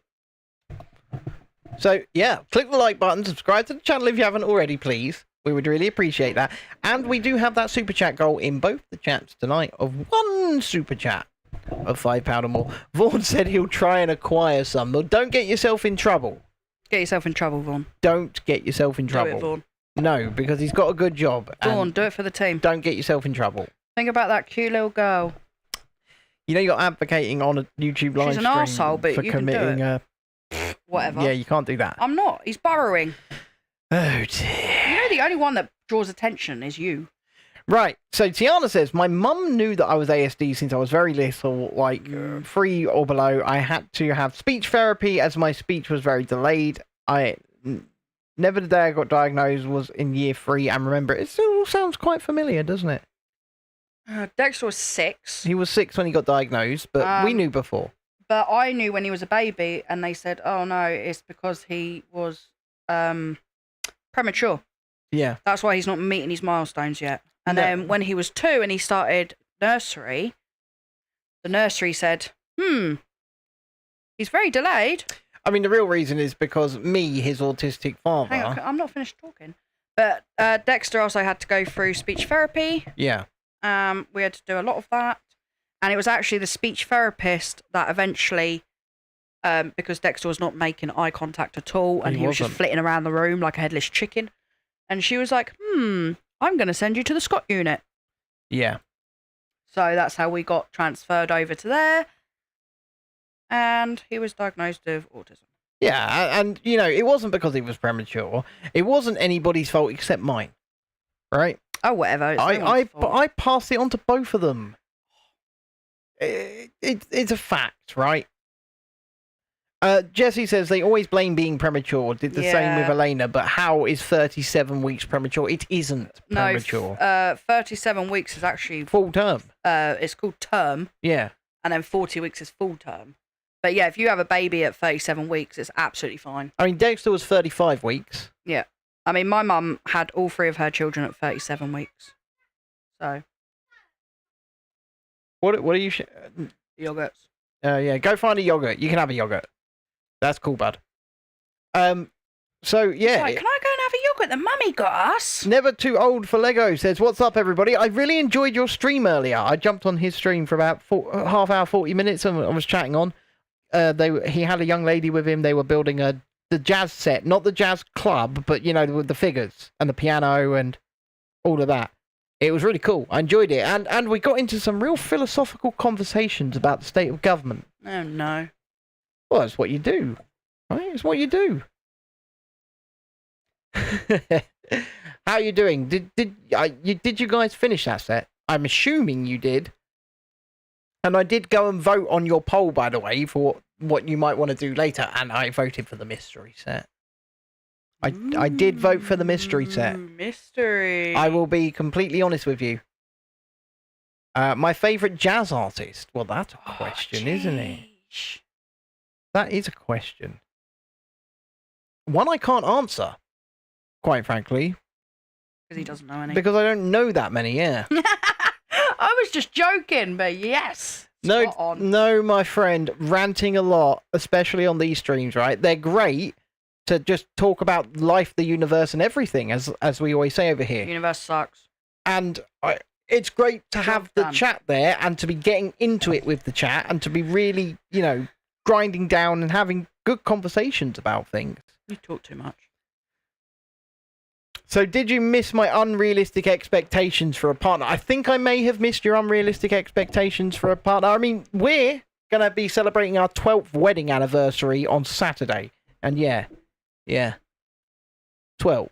So, yeah, click the like button, subscribe to the channel if you haven't already, please. We would really appreciate that. And we do have that super chat goal in both the chats tonight of 1 super chat of £5 or more. Vaughan said he'll try and acquire some. Well, don't get yourself in trouble. Get yourself in trouble, Vaughan. Don't get yourself in trouble. Do it, Vaughan. No, because he's got a good job. Vaughan, do it for the team. Don't get yourself in trouble. Think about that cute little girl. You know you're advocating on a YouTube live She's an stream arsehole, but for you can do committing it. Whatever. Yeah, you can't do that. I'm not. He's burrowing. Oh dear. You know the only one that draws attention is you. Right, so Tiana says, my mum knew that I was ASD since I was very little, like 3 or below. I had to have speech therapy as my speech was very delayed. Never the day I got diagnosed was in year 3, and remember, it still sounds quite familiar, doesn't it? Dexter was 6. He was 6 when he got diagnosed, but we knew before. But I knew when he was a baby, and they said, oh no, it's because he was premature. Yeah. That's why he's not meeting his milestones yet. And then when he was 2 and he started nursery, the nursery said, he's very delayed. I mean, the real reason is because his autistic father... Hang on, I'm not finished talking. But Dexter also had to go through speech therapy. Yeah. We had to do a lot of that. And it was actually the speech therapist that eventually, because Dexter was not making eye contact at all, and he was just flitting around the room like a headless chicken. And she was like, I'm going to send you to the Scott unit. Yeah. So that's how we got transferred over to there. And he was diagnosed with autism. Yeah, and, it wasn't because he was premature. It wasn't anybody's fault except mine. Right? Oh, whatever. It's no I one's fault. I passed it on to both of them. It's a fact, right? Jesse says they always blame being premature. Did the same with Elena, but how is 37 weeks premature? It isn't premature. No, 37 weeks is actually full term. It's called term. Yeah. And then 40 weeks is full term. But yeah, if you have a baby at 37 weeks, it's absolutely fine. I mean, Dexter was 35 weeks. Yeah. I mean, my mum had all 3 of her children at 37 weeks. So. What are you... Yogurts. Yeah, go find a yogurt. You can have a yogurt. That's cool, bud. So, yeah. Like, can I go and have a yogurt that mummy got us? Never Too Old for Lego says, what's up, everybody? I really enjoyed your stream earlier. I jumped on his stream for about half hour, 40 minutes, and I was chatting on. He had a young lady with him. They were building the jazz set, not the jazz club, but, with the figures and the piano and all of that. It was really cool. I enjoyed it. And we got into some real philosophical conversations about the state of government. Oh, no. Well, that's what you do, right? It's what you do. How are you doing? Did you guys finish that set? I'm assuming you did. And I did go and vote on your poll, by the way, for what you might want to do later. And I voted for the mystery set. I did vote for the mystery set. Mystery. I will be completely honest with you. My favourite jazz artist. Well, that's a question, isn't it? That is a question. One I can't answer, quite frankly. Because he doesn't know any. Because I don't know that many, yeah. I was just joking, but yes. No, my friend, ranting a lot, especially on these streams, right? They're great to just talk about life, the universe, and everything, as we always say over here. Universe sucks. And it's great to have the done. chat there and to be getting into it with the chat and to be really, grinding down and having good conversations about things. You talk too much. So did you miss my unrealistic expectations for a partner? I think I may have missed your unrealistic expectations for a partner. I mean, we're going to be celebrating our 12th wedding anniversary on Saturday. And yeah. 12.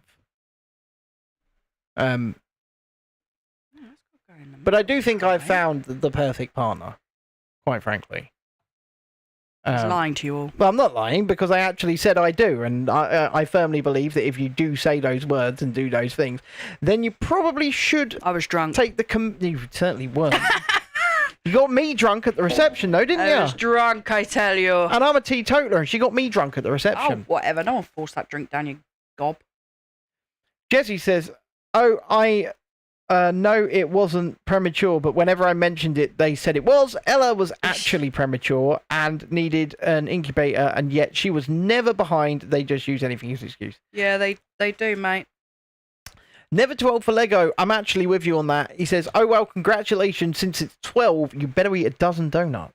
But I do think I've found the perfect partner, quite frankly. He's lying to you all. Well, I'm not lying because I actually said I do, and I firmly believe that if you do say those words and do those things, then you probably should. I was drunk. Take the you certainly weren't. You got me drunk at the reception, though, didn't you? I was drunk, I tell you. And I'm a teetotaler, and she got me drunk at the Oh, reception. whatever. No one forced that drink down your gob. Jesse says, "Oh, I know it wasn't premature, but whenever I mentioned it, they said it was. Ella was actually premature and needed an incubator, and yet she was never behind. They just use anything as an excuse." Yeah, they do, mate. Never too old for Lego. I'm actually with you on that. He says, "Oh, well, congratulations. Since it's 12, you better eat a dozen donuts."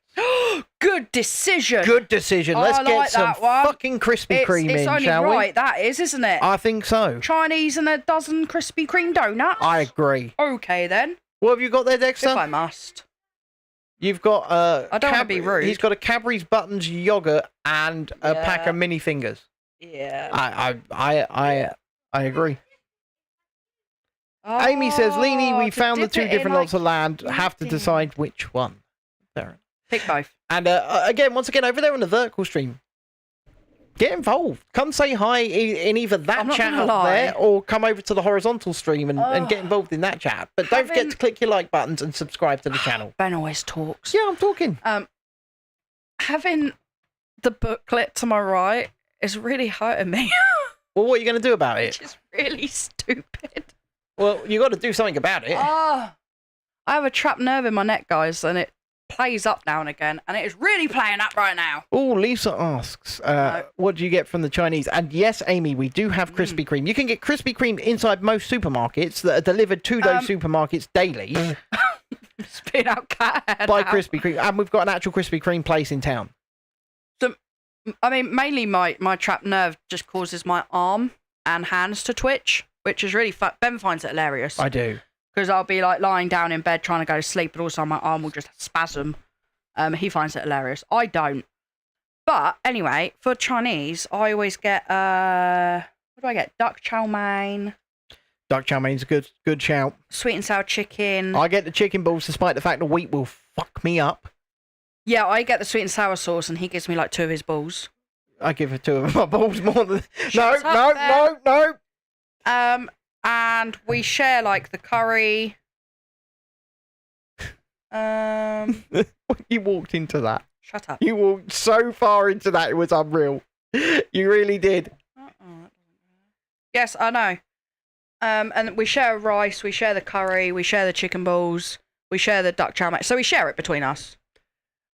Good decision. Good decision. Oh, Let's I get like some that one. fucking Krispy Kreme it's in, only shall right, we? that is, isn't it? I think so. Chinese and a dozen Krispy Kreme donuts? I agree. Okay, then. What have you got there, Dexter? If I must. You've got I don't want to be rude. He's got a Cadbury's Buttons yogurt and a pack of mini fingers. Yeah. I agree. Amy says, "Leanie, we found the two different lots of land. Have to decide which one." Fair. Pick both. And once again, over there on the vertical stream, get involved. Come say hi in either that chat up there or come over to the horizontal stream and get involved in that chat. But don't forget to click your like buttons and subscribe to the channel. Ben always talks. Yeah, I'm talking. Having the booklet to my right is really hurting me. Well, what are you going to do about it? Which is really stupid. Well, you got to do something about it. I have a trapped nerve in my neck, guys, and it plays up now and again, and it is really playing up right now. Oh, Lisa asks, what do you get from the Chinese? And yes, Amy, we do have Krispy Kreme. You can get Krispy Kreme inside most supermarkets that are delivered to those supermarkets daily. Spit out cat by Krispy Kreme. And we've got an actual Krispy Kreme place in town. So, I mean, mainly my trapped nerve just causes my arm and hands to twitch, which is really fun. Ben finds it hilarious. I do. Because I'll be like lying down in bed trying to go to sleep, but also my arm will just spasm. He finds it hilarious. I don't. But anyway, for Chinese, I always get what do I get? Duck chow mein. Duck chow mein's a good shout. Sweet and sour chicken. I get the chicken balls, despite the fact the wheat will fuck me up. Yeah, I get the sweet and sour sauce, and he gives me like 2 of his balls. I give it 2 of my balls more than. No. And we share like the curry. You walked into that. Shut up. You walked so far into that, it was unreal. You really did. Yes, I know. And we share rice, we share the curry, we share the chicken balls, we share the duck chow mein. So we share it between us.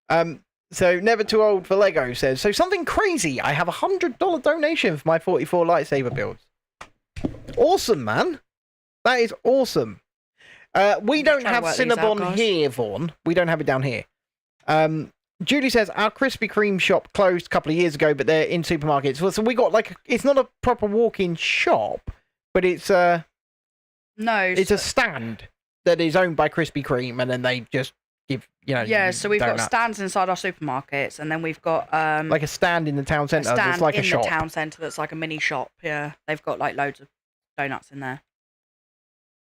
So Never Too Old for Lego says, so something crazy. I have $100 donation for my 44 lightsaber builds. Awesome, man. That is awesome. We don't have Cinnabon here, Vaughn. We don't have it down here. Julie says, our Krispy Kreme shop closed a couple of years ago, but they're in supermarkets. Well, so we got like, it's not a proper walk-in shop, but it's a stand that is owned by Krispy Kreme, and then they just give, Yeah, so we've donuts. got stands inside our supermarkets, and then we've got like a stand in the town centre a that's like a shop. the town centre that's like a mini shop. Yeah, they've got like loads of donuts in there.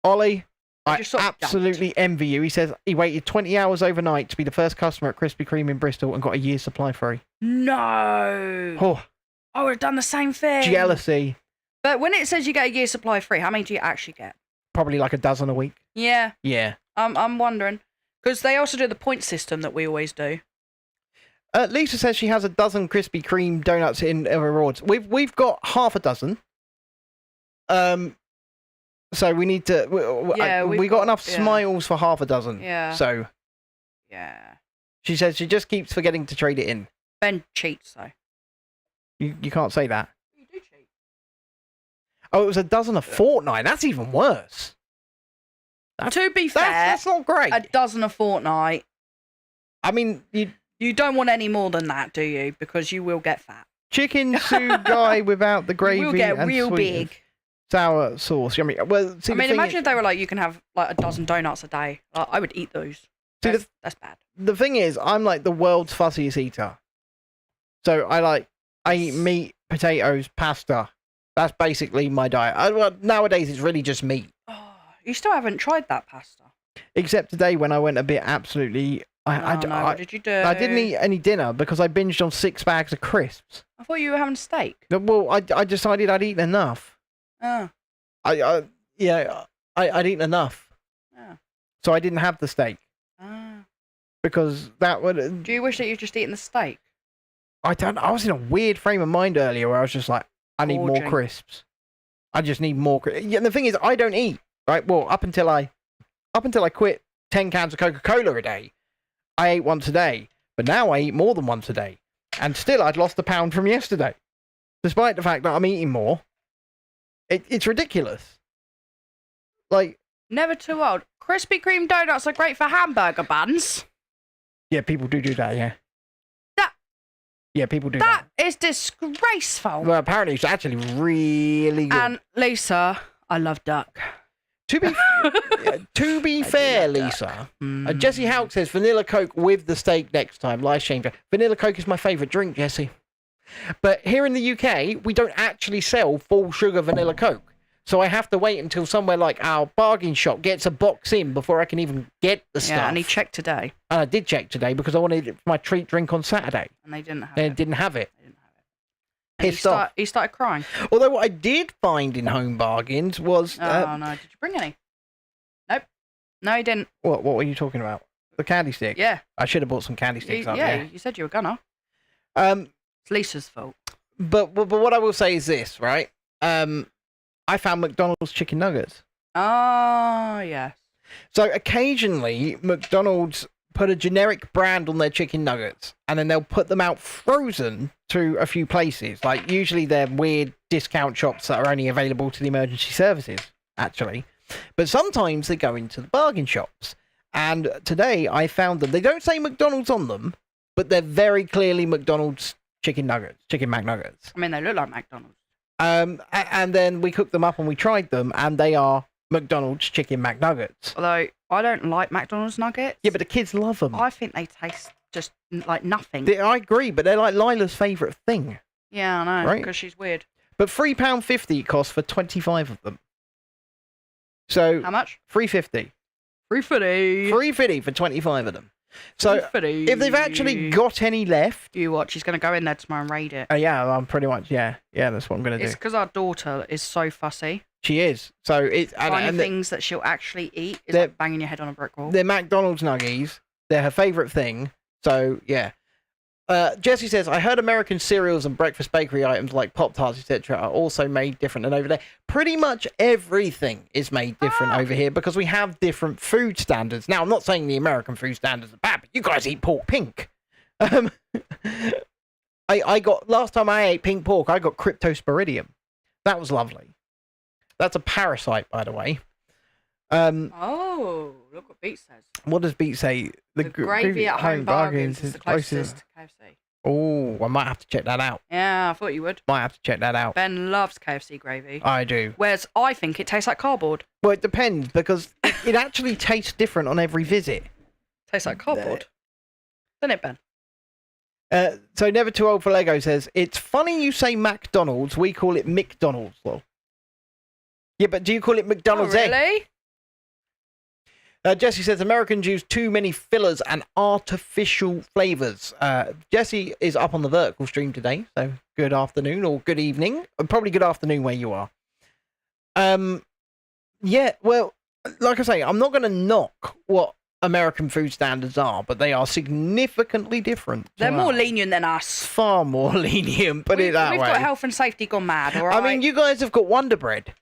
Ollie, I just sort of absolutely envy you. He says he waited 20 hours overnight to be the first customer at Krispy Kreme in Bristol and got a year's supply free. No. Oh, I would have done the same thing. jealousy. But when it says you get a year's supply free, how many do you actually get? Probably like a dozen a week. Yeah. Yeah. I'm wondering. Because they also do the point system that we always do. Lisa says she has a dozen Krispy Kreme donuts in her rewards. We've got half a dozen. So we need to. We got enough smiles for half a dozen. Yeah. So. Yeah. She says she just keeps forgetting to trade it in. Ben cheats though. You can't say that. You do cheat. Oh, it was a dozen a fortnight. That's even worse. To be fair, that's not great. a dozen a fortnight. I mean, You don't want any more than that, do you? Because you will get fat. chicken soup guy without the gravy You will get and real sweet big. sour sauce. I mean, well, see, I mean, imagine if they were like, you can have like a dozen donuts a day. I would eat those. See, That's bad. the thing is, I'm like the world's fussiest eater. So I eat meat, potatoes, pasta. That's basically my diet. Well, nowadays it's really just meat. Oh, you still haven't tried that pasta. Except today when I went a bit absolutely. What did you do? I didn't eat any dinner because I binged on 6 bags of crisps. I thought you were having steak. Well, I decided I'd eaten enough. Oh. I'd eaten enough. Yeah. So I didn't have the steak Ah. because that would. Do you wish that you'd just eaten the steak? I was in a weird frame of mind earlier where I was just like, I need more Gorging. crisps. I just need more. Yeah, and the thing is, I don't eat. Right. Well, up until I quit 10 cans of Coca-Cola a day, I ate once a day. But now I eat more than once a day, and still I'd lost a pound from yesterday, despite the fact that I'm eating more. It's ridiculous. Like, Never too old. Krispy Kreme donuts are great for hamburger buns. yeah, people do that. Yeah. That- Yeah, people do that. That is disgraceful. Well, apparently it's actually really good. And Lisa, I love duck. To be fair, Lisa, Jesse Houck says vanilla Coke with the steak next time. Life changer. Vanilla Coke is my favourite drink, Jesse. But here in the UK, we don't actually sell full sugar vanilla Coke. So I have to wait until somewhere like our bargain shop gets a box in before I can even get the stuff. Yeah, and he checked today. And I did check today because I wanted it for my treat drink on Saturday. And they didn't have They it. didn't have it. They didn't have it. And Pissed off. He started crying. Although what I did find in home bargains was... Oh, no. Did you bring any? Nope. No, he didn't. What were you talking about? The candy stick? Yeah. I should have bought some candy sticks up Yeah, there. you said you were gonna. It's It's Lisa's fault. But what I will say is this, right? I found McDonald's chicken nuggets. Oh, yes. So occasionally, McDonald's put a generic brand on their chicken nuggets, and then they'll put them out frozen to a few places. Like, usually they're weird discount shops that are only available to the emergency services, actually. But sometimes they go into the bargain shops. And today I found them. They don't say McDonald's on them, but they're very clearly McDonald's chicken nuggets, chicken McNuggets. I mean, they look like McDonald's. And then we cooked them up and we tried them, and they are McDonald's chicken McNuggets. Although, I don't like McDonald's nuggets. Yeah, but the kids love them. I think they taste just like nothing. I agree, but they're like Lila's favourite thing. Yeah, I know, Right? because she's weird. But £3.50 it costs for 25 of them. So How much? $3.50. $3.50 for 25 of them. So if they've actually got any left, You watch, she's going to go in there tomorrow and raid it. yeah, I'm pretty much yeah, that's what I'm gonna do. It's because our daughter is so fussy. She is. So it's Finding things that she'll actually eat is they're- like banging your head on a brick wall. they're McDonald's nuggies. They're her favourite thing. So yeah. Jesse says, I heard American cereals and breakfast bakery items like Pop-Tarts, etc. are also made different than over there. Pretty much everything is made different over here because we have different food standards. Now, I'm not saying the American food standards are bad, but you guys eat pork pink. I got, last time I ate pink pork, I got Cryptosporidium. That was lovely. That's a parasite, by the way. Oh, look what Beat says. What does Beat say? The gravy at home bargains is the closest to KFC. Oh, I might have to check that out. Yeah, I thought you would. Might have to check that out. Ben loves KFC gravy. I do. Whereas I think it tastes like cardboard. Well, it depends because it actually tastes different on every visit. Tastes like cardboard. Doesn't it, Ben? So Never Too Old for Lego says, it's funny you say McDonald's. We call it McDonald's, though. Yeah, but do you call it McDonald's? Oh, really? Jesse says, Americans use too many fillers and artificial flavours. Jesse is up on the vertical stream today, so good afternoon or good evening. Probably good afternoon where you are. Yeah, well, like I say, I'm not going to knock what American food standards are, but they are significantly different. They're more lenient than us. Far more lenient, put it that way. We've got health and safety gone mad, all right? I mean, you guys have got Wonder Bread,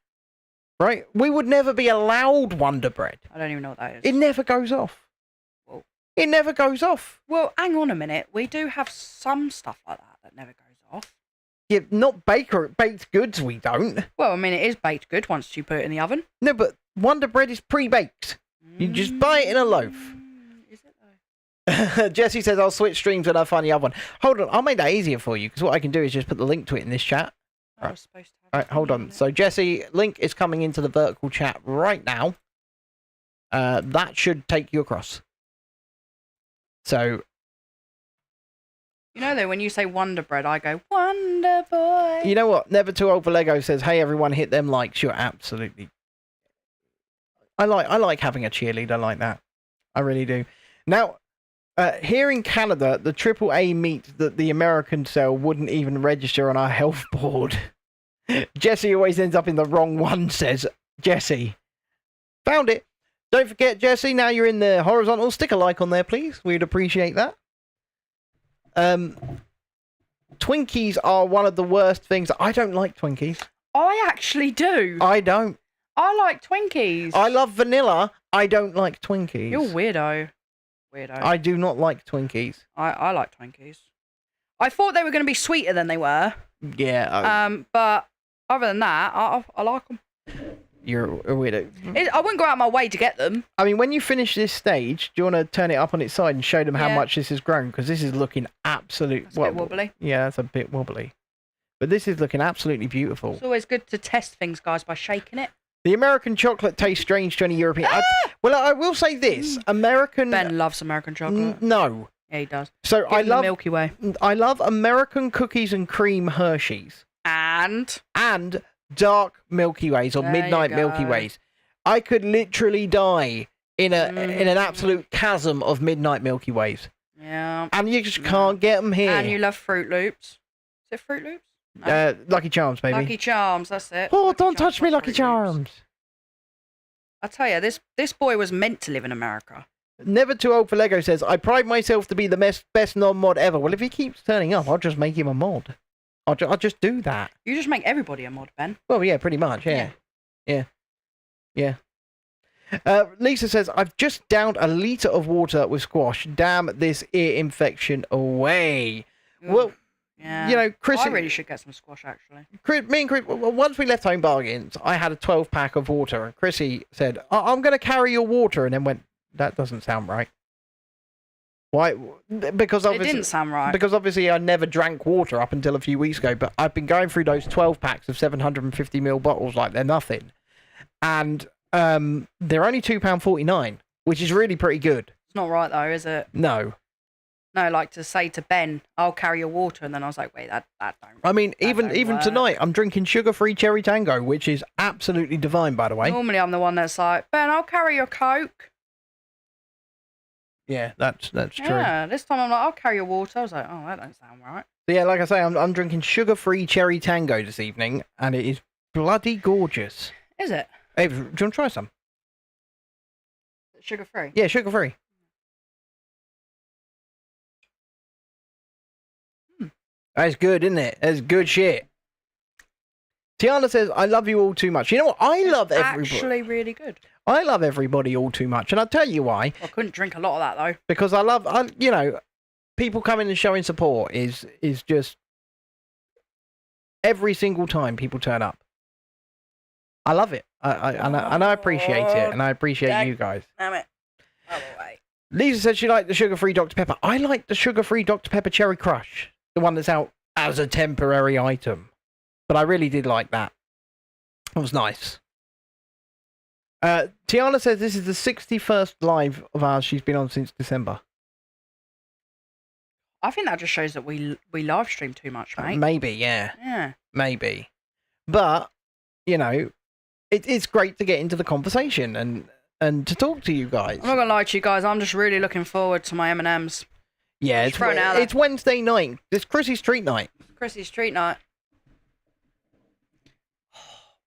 right? We would never be allowed Wonder Bread. I don't even know what that is. It never goes off. Well- It never goes off. Well, hang on a minute. We do have some stuff like that never goes off. Yeah, not baked goods, we don't. Well, I mean, it is baked good once you put it in the oven. No, but Wonder Bread is pre-baked. You just buy it in a loaf. Is it though? Jesse says, I'll switch streams when I find the other one. Hold on, I'll make that easier for you, because what I can do is just put the link to it in this chat. I was supposed to have Alright, hold on. So, Jesse, link is coming into the vertical chat right now. That should take you across. So... You know, though, when you say Wonder Bread, I go, Wonder Boy. You know what? Never Too Old for Lego says, hey, everyone, hit them likes. You're absolutely... I like having a cheerleader like that. I really do. Now, here in Canada, the AAA meat that the Americans sell wouldn't even register on our health board. Jesse always ends up in the wrong one, says Jesse. Found it. Don't forget, Jesse, now you're in the horizontal. Stick a like on there, please. We'd appreciate that. Twinkies are one of the worst things. I don't like Twinkies. I actually do. I don't. I like Twinkies. I love vanilla. I don't like Twinkies. You're weirdo. Weirdo. I do not like Twinkies. I like Twinkies. I thought they were going to be sweeter than they were. Yeah. But other than that, I like them. You're a weirdo. I wouldn't go out of my way to get them. I mean, when you finish this stage, do you want to turn it up on its side and show them how much this has grown? Because this is looking absolute... It's a bit wobbly. Yeah, that's a bit wobbly. But this is looking absolutely beautiful. It's always good to test things, guys, by shaking it. The American chocolate tastes strange to any European... Well, I will say this. American... Ben loves American chocolate. No. Yeah, he does. So Give I him love... the Milky Way. I love American cookies and cream Hershey's. And dark Milky Ways or There midnight you go. Milky Ways. I could literally die in an absolute chasm of midnight Milky Ways. Yeah. And you just can't get them here. And you love Fruit Loops. Is it Fruit Loops? No. Lucky Charms, baby. Lucky Charms, that's it. Oh, Lucky don't Charms, touch me, not Lucky Fruit Charms. Loops. I tell you, this boy was meant to live in America. Never Too Old for Lego says, I pride myself to be the best non-mod ever. Well, if he keeps turning up, I'll just make him a mod. I'll just do that. You just make everybody a mod, Ben. Well, yeah, pretty much, yeah. Lisa says, I've just downed a litre of water with squash. Damn this ear infection away. Ooh. Well, yeah. you know, Chris... I really should get some squash, actually. Me and Chris, once we left Home Bargains, I had a 12-pack of water, and Chrissy said, I'm going to carry your water, and then went, that doesn't sound right. Why? Because obviously... It didn't sound right. Because obviously I never drank water up until a few weeks ago, but I've been going through those 12-packs of 750ml bottles like they're nothing. And they're only £2.49, which is really pretty good. It's not right, though, is it? No. No, like to say to Ben, I'll carry your water, and then I was like, wait, that don't... I mean, that even don't work. tonight, I'm drinking sugar-free Cherry Tango, which is absolutely divine, by the way. Normally I'm the one that's like, Ben, I'll carry your Coke. Yeah, that's true. Yeah, this time I'm like, I'll carry your water. I was like, oh, that don't sound right. So yeah, like I say, I'm drinking sugar-free Cherry Tango this evening, and it is bloody gorgeous. Is it? Hey, do you want to try some? Sugar-free? Yeah, sugar-free. That's good, isn't it? That's good shit. Tiana says, I love you all too much. You know what? I love everybody. Actually really good. I love everybody all too much. And I'll tell you why. I couldn't drink a lot of that, though. Because you know, people coming and showing support is just every single time people turn up. I love it. And I appreciate it. And I appreciate you guys. Damn it. Oh, wait. Lisa said she liked the sugar-free Dr. Pepper. I like the sugar-free Dr. Pepper Cherry Crush. The one that's out as a temporary item. But I really did like that. It was nice. Tiana says this is the 61st live of ours she's been on since December. I think that just shows that we live stream too much, mate. Maybe, yeah. Yeah. Maybe. But, you know, it's great to get into the conversation and to talk to you guys. I'm not going to lie to you guys. I'm just really looking forward to my M&Ms. Yeah, it's Wednesday night. It's Chrissy's treat night. Chrissy's treat night. Oh,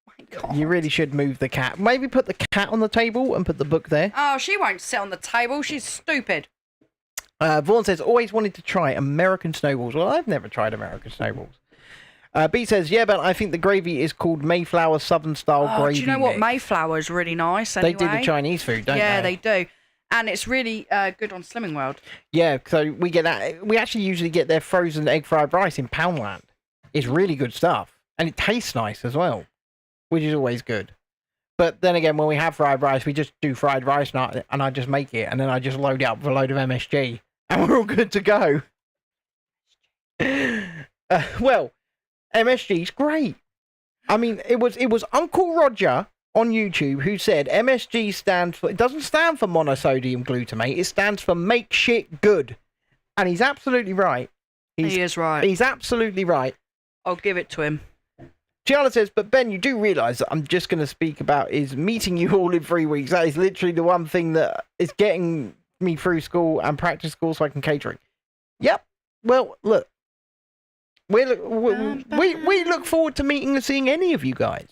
my God. You really should move the cat. Maybe put the cat on the table and put the book there. Oh, she won't sit on the table. She's stupid. Vaughan says, always wanted to try American snowballs. Well, I've never tried American snowballs. B says, yeah, but I think the gravy is called Mayflower Southern Style gravy. Do you know what? mix. Mayflower is really nice anyway. They do the Chinese food, don't they? Yeah, they do. And it's really good on Slimming World. Yeah, so we get that. We actually usually get their frozen egg fried rice in Poundland. It's really good stuff. And it tastes nice as well, which is always good. But then again, when we have fried rice, we just do fried rice and I just make it. And then I just load it up with a load of MSG. And we're all good to go. Well, MSG's great. I mean, it was Uncle Roger on YouTube who said MSG stands for... It doesn't stand for monosodium glutamate. It stands for make shit good. And he's absolutely right. He is right. He's absolutely right. I'll give it to him. Gianna says, but Ben, you do realise that I'm just going to speak about is meeting you all in 3 weeks. That is literally the one thing that is getting me through school and practice school so I can catering. Yep. Well, look. We look forward to meeting and seeing any of you guys,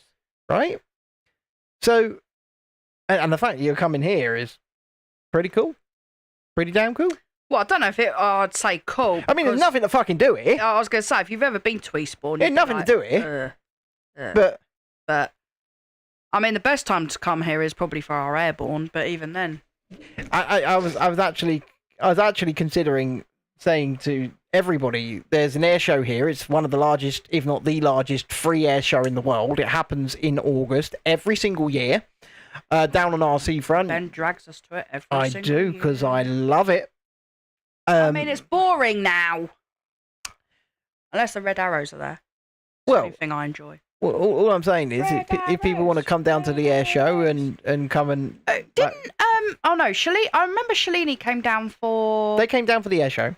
right? So, and the fact that you're coming here is pretty cool. Pretty damn cool. Well, I don't know if I'd say cool. I mean, there's nothing to fucking do it. I was going to say, if you've ever been to Eastbourne... There's nothing to do it. But, I mean, the best time to come here is probably for our airborne, but even then... I was actually considering saying to everybody, there's an air show here. It's one of the largest, if not the largest, free air show in the world. It happens in August every single year, down on RC front. Ben drags us to it every single year. I do, because I love it. I mean, it's boring now. Unless the red arrows are there. That's the only thing I enjoy. Well, all I'm saying is, if people want to come down to the air show and come and... oh no, I remember Shalini came down for... They came down for the air show.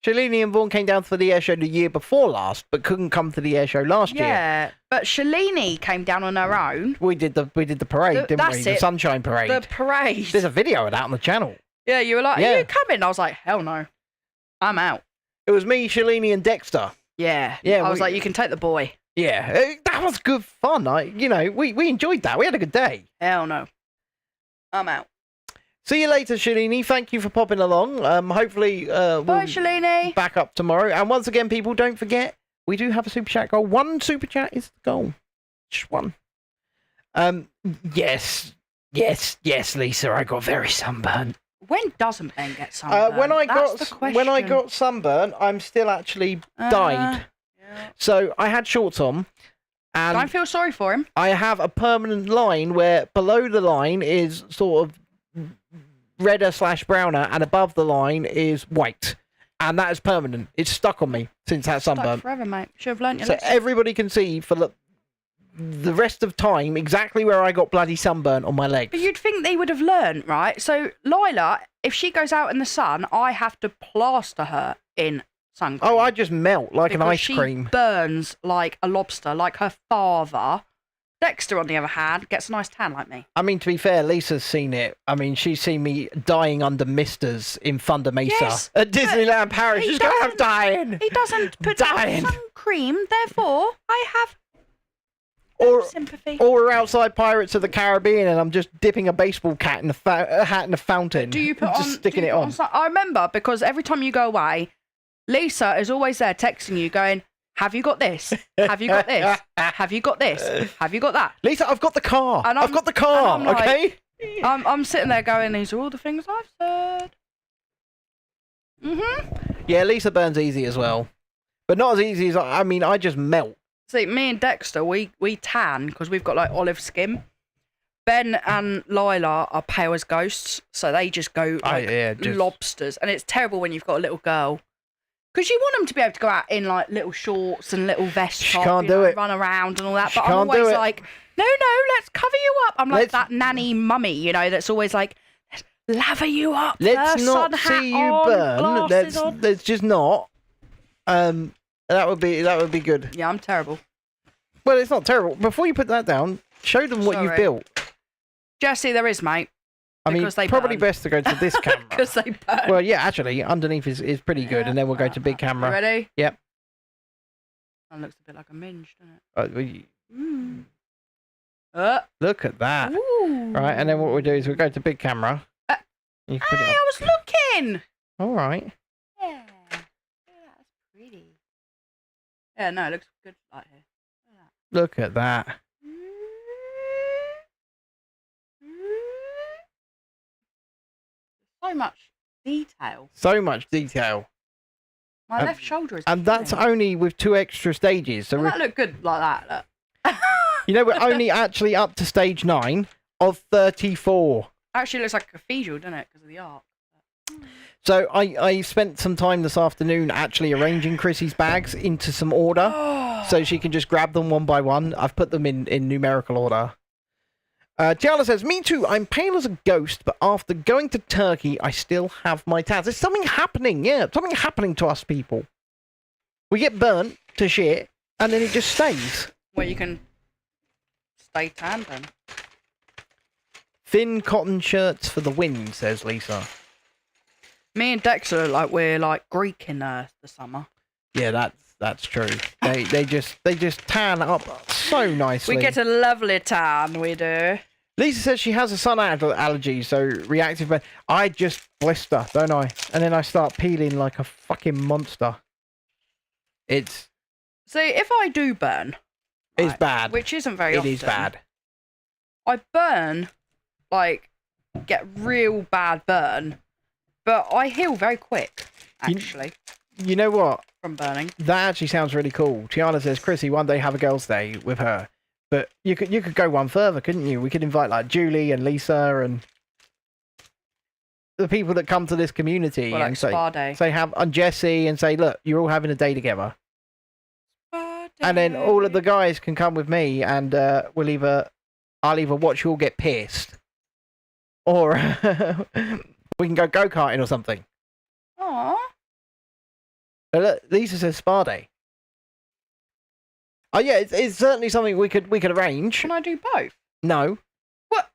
Shalini and Vaughan came down for the air show the year before last, but couldn't come to the air show last year. Yeah, but Shalini came down on her own. We did the parade, didn't we? The Sunshine Parade. The parade. There's a video of that on the channel. Yeah, you were like, are you coming? I was like, hell no. I'm out. It was me, Shalini, and Dexter. Yeah. I was like, you can take the boy. Yeah, that was good fun. We enjoyed that. We had a good day. Hell no. I'm out. See you later, Shalini. Thank you for popping along. Hopefully, Bye, Shalini. Back up tomorrow. And once again, people, don't forget, we do have a super chat goal. One super chat is the goal. Just one. Yes, Lisa. I got very sunburned. When doesn't Ben get sunburned? When I got sunburned, I'm still actually dyed. Yeah. So I had shorts on. And don't feel sorry for him. I have a permanent line where below the line is sort of redder/browner, and above the line is white. And that is permanent. It's stuck on me since that sunburn. Stuck forever, mate. Should have learnt your lesson. So everybody can see for the rest of time exactly where I got bloody sunburn on my legs. But you'd think they would have learned, right? So Lila, if she goes out in the sun, I have to plaster her in sun cream. Oh, I just melt like an ice cream. She burns like a lobster, like her father. Dexter, on the other hand, gets a nice tan like me. I mean, to be fair, Lisa's seen it. I mean, she's seen me dying under misters in Thunder Mesa at Disneyland Paris. She's going, I'm dying. He doesn't put down sun cream, therefore I have sympathy. Or we're outside Pirates of the Caribbean and I'm just dipping a baseball hat in a fountain. Do you put just sticking it on? I remember, because every time you go away, Lisa is always there texting you going, have you got this? Have you got this? Have you got this? Have you got that? Lisa, I've got the car. I've got the car, okay? I'm sitting there going, these are all the things I've said. Yeah, Lisa burns easy as well. But not as easy as, I just melt. See, me and Dexter, we tan because we've got like olive skin. Ben and Lila are pale as ghosts, so they just go like lobsters. And it's terrible when you've got a little girl. Because you want them to be able to go out in like little shorts and little vests, run around and all that. But I'm always like, no, let's cover you up. I'm like that nanny mummy, that's always like, let's lather you up. Let's not see you burn. Let's just not. That would be good. Yeah, I'm terrible. Well, it's not terrible. Before you put that down, show them what you've built. Jesse, there is, mate. I mean, probably best to go to this camera. Because they burn. Well, yeah, actually, underneath is pretty good, and then we'll go to big camera. You ready? Yep. That looks a bit like a minge, doesn't it? Look at that. Ooh. Right, and then what we'll do is we'll go to big camera. Hey, I was looking! All right. Yeah. That's pretty. Yeah, no, it looks good right here. Look at that. So much detail. So much detail. My left shoulder is. And that's only with 2 extra stages. So that look good like that. Look. You know, we're only actually up to stage 9 of 34. Actually, it looks like a cathedral, doesn't it? Because of the arc. So I spent some time this afternoon actually arranging Chrissy's bags into some order so she can just grab them one by one. I've put them in numerical order. Tiana says, me too, I'm pale as a ghost, but after going to Turkey, I still have my tan. There's something happening, yeah, something happening to us people. We get burnt to shit, and then it just stays. Well, you can stay tan then. Thin cotton shirts for the win, says Lisa. Me and Dexter look like we're like Greek in the summer. Yeah, that's true. They just tan up so nicely. We get a lovely tan, we do. Lisa says she has a sun allergy, so reactive. But I just blister, don't I? And then I start peeling like a fucking monster. It's. See, if I do burn, It's right, bad. which isn't very often. It is bad. I burn, like, get real bad burn, but I heal very quick, actually, You know what? from burning. That actually sounds really cool. Tiana says, Chrissy, one day have a girls' day with her. But you could go one further, couldn't you? We could invite like Julie and Lisa and the people that come to this community Well, like and spa day. and Jesse and say, look, you're all having a day together. Spa And then all of day. the guys can come with me and I'll either watch you all get pissed or we can go go-karting or something. Aw. But look, Lisa says spa day. Oh yeah, it's certainly something we could arrange. Can I do both? No. What?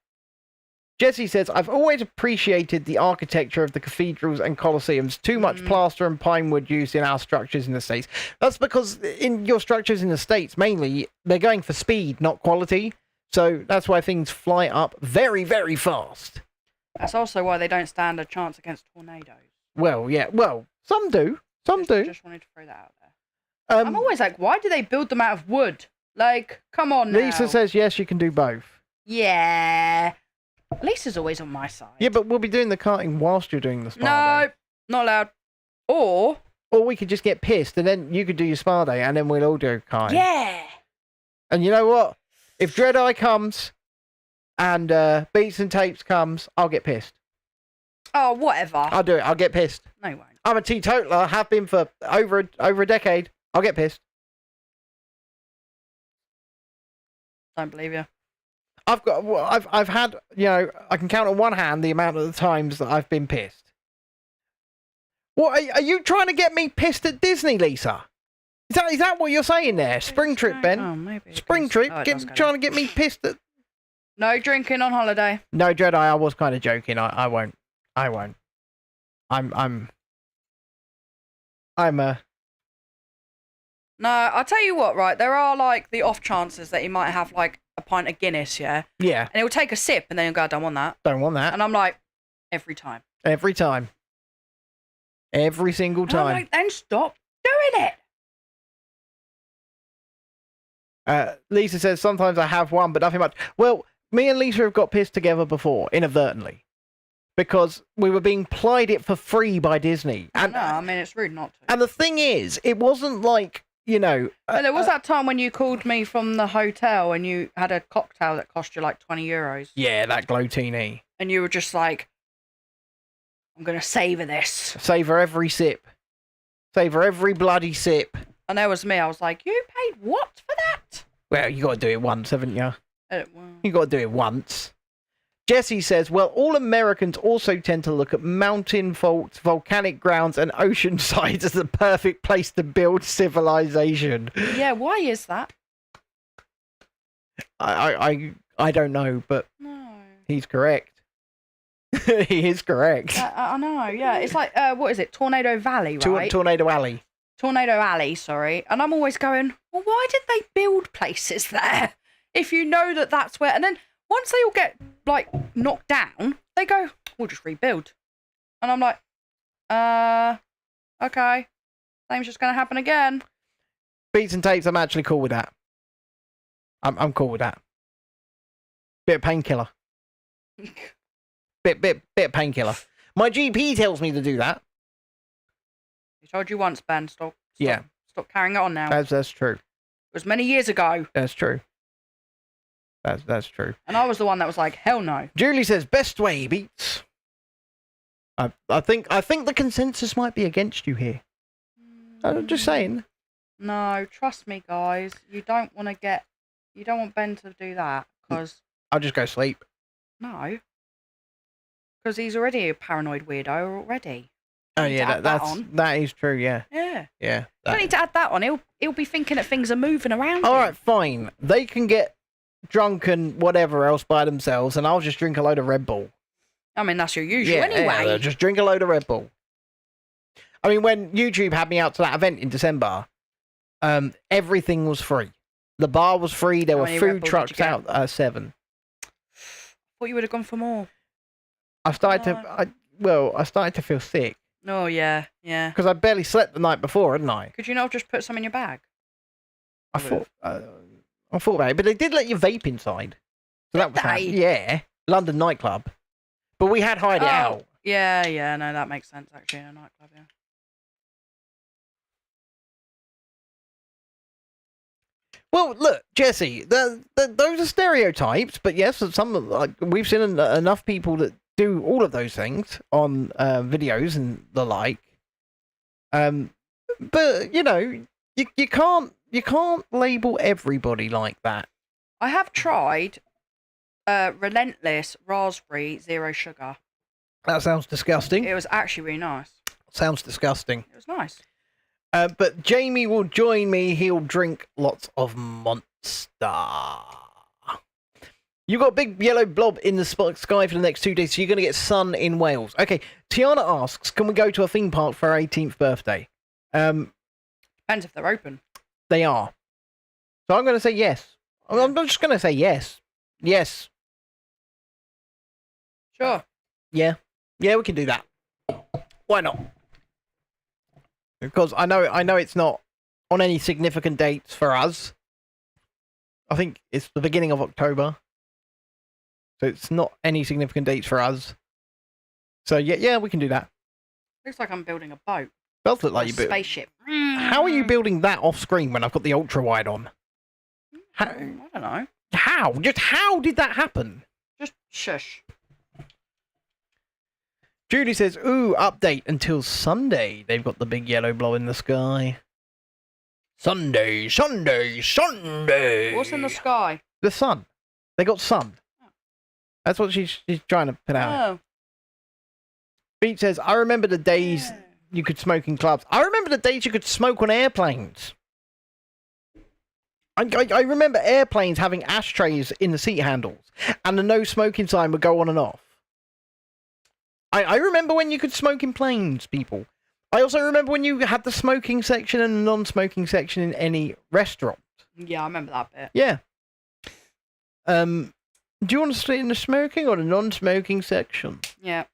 Jesse says, I've always appreciated the architecture of the cathedrals and colosseums. Too much plaster and pine wood used in our structures in the States. That's because in your structures in the States, mainly, they're going for speed, not quality. So that's why things fly up very, very fast. That's also why they don't stand a chance against tornadoes. Well, yeah. Well, some do. Some do. Just wanted to throw that out there. I'm always like, why do they build them out of wood? Like, come on now. Lisa says, yes, you can do both. Yeah. Lisa's always on my side. Yeah, but we'll be doing the karting whilst you're doing the spa No, day. not allowed. Or we could just get pissed and then you could do your spa day and then we'll all do karting. yeah. And you know what? If Dreadeye comes and Beats and Tapes comes, I'll get pissed. Oh, whatever. I'll do it. I'll get pissed. No, you won't. I'm a teetotaler. Have been for over a decade. I'll get pissed. Don't believe you. I've had, you know, I can count on one hand the amount of the times that I've been pissed. What are you trying to get me pissed at Disney, Lisa? Is that what you're saying there? Spring trip, Ben. Oh, maybe. Spring trip. Oh, Trying to get me pissed at. No drinking on holiday. No, Dreadeye. I was kind of joking. I won't. No, I'll tell you what, right? There are, like, the off chances that he might have, like, a pint of Guinness, yeah? Yeah. And he'll take a sip and then he'll go, I don't want that. Don't want that. And I'm like, every time. Every time. Every single And I'm time. like, then stop doing it. Lisa says, sometimes I have one, but nothing much. Well, me and Lisa have got pissed together before, inadvertently. Because we were being plied it for free by Disney. And, No, I mean, it's rude not to. and the thing is, it wasn't like, you know... But there was that time when you called me from the hotel and you had a cocktail that cost you like 20 euros. Yeah, that glowtini. And you were just like, I'm going to savour this. Savour every sip. Savour every bloody sip. And there was me. I was like, you paid what for that? Well, you got to do it once, haven't you? Well, You got to do it once. Jesse says, well, all Americans also tend to look at mountain faults, volcanic grounds, and ocean sides as the perfect place to build civilization. yeah, why is that? I don't know, but No. he's correct. He is correct. I know, yeah. It's like, what is it? Tornado Valley, right? Tornado Alley. Tornado Alley, sorry. And I'm always going, well, why did they build places there? If you know that that's where... And then once they all get, like, knocked down, they go, we'll just rebuild. And I'm like, okay. Same's just going to happen again. Beats and Tapes, I'm actually cool with that. I'm cool with that. Bit of painkiller. Bit of painkiller. My GP tells me to do that. I told you once, Ben. Stop Yeah. Stop carrying it on now. It That's true. was many years ago. That's true. That's true. And I was the one that was like, hell no. Julie says best way beats. I think the consensus might be against you here. I'm just saying. No, trust me, guys. You don't want Ben to do that because I'll just go sleep. no, because he's already a paranoid weirdo already. Oh yeah, that is true. Yeah. You don't need to add that on. He'll be thinking that things are moving around. All right, fine. They can get drunk and whatever else by themselves, and I'll just drink a load of Red Bull. I mean, that's your usual anyway. Yeah, just drink a load of Red Bull. I mean, when YouTube had me out to that event in December, everything was free. The bar was free. There were food trucks out at 7. Thought you would have gone for more. I started to feel sick. Oh yeah. Because I barely slept the night before, hadn't I? Could you not just put some in your bag? I thought about it, but they did let you vape inside. So that was nice. Yeah, London nightclub. But we had hide it out. Yeah, no, that makes sense actually in a nightclub, yeah. Well, look, Jesse, those are stereotypes, but yes, we've seen enough people that do all of those things on videos and the like. But you know, you can't label everybody like that. I have tried Relentless Raspberry Zero Sugar. That sounds disgusting. It was actually really nice. Sounds disgusting. It was nice. But Jamie will join me. He'll drink lots of Monster. You got a big yellow blob in the sky for the next 2 days, so you're going to get sun in Wales. Okay, Tiana asks, can we go to a theme park for our 18th birthday? Depends if they're open. They are. So I'm going to say yes. I'm just going to say yes. Yes. Sure. Yeah, we can do that. Why not? Because I know it's not on any significant dates for us. I think it's the beginning of October. So it's not any significant dates for us. So yeah, we can do that. Looks like I'm building a boat. Does look like you building a spaceship. How are you building that off screen when I've got the ultra wide on? I don't know. How? Just how did that happen? Just shush. Judy says, ooh, update until Sunday. They've got the big yellow blow in the sky. Sunday. What's in the sky? The sun. They got sun. Oh. That's what she's trying to put out. Oh. Beat says, I remember the days you could smoke in clubs. I remember the days you could smoke on airplanes. I remember airplanes having ashtrays in the seat handles, and the no smoking sign would go on and off. I remember when you could smoke in planes, people. I also remember when you had the smoking section and the non-smoking section in any restaurant. Yeah, I remember that bit. Yeah. Do you want to stay in the smoking or the non-smoking section? Yeah.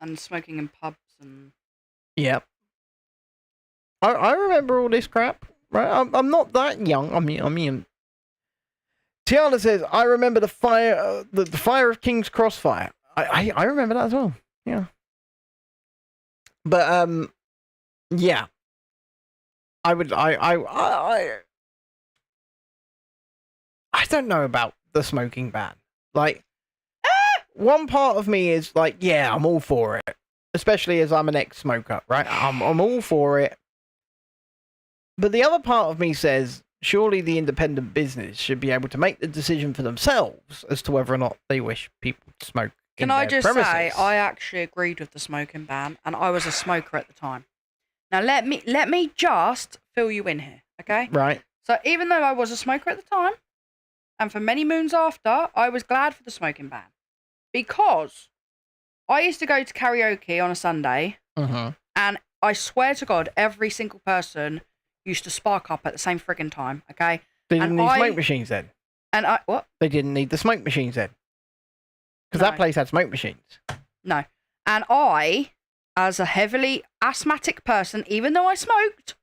And smoking in pubs and... Yeah. I remember all this crap. Right, I'm not that young. I mean. Tiana says, I remember the fire, the fire of King's Crossfire. I remember that as well. Yeah. But yeah. I don't know about the smoking ban. Like, one part of me is like, yeah, I'm all for it. Especially as I'm an ex-smoker, right? I'm all for it. But the other part of me says, surely the independent business should be able to make the decision for themselves as to whether or not they wish people to smoke. Can I just say, I actually agreed with the smoking ban, and I was a smoker at the time. Now let me just fill you in here, okay? Right. So even though I was a smoker at the time, and for many moons after, I was glad for the smoking ban, because I used to go to karaoke on a Sunday, and I swear to God, every single person used to spark up at the same friggin' time, okay? They didn't need smoke machines then. And what? They didn't need the smoke machines then. Because that place had smoke machines. No. And I, as a heavily asthmatic person, even though I smoked,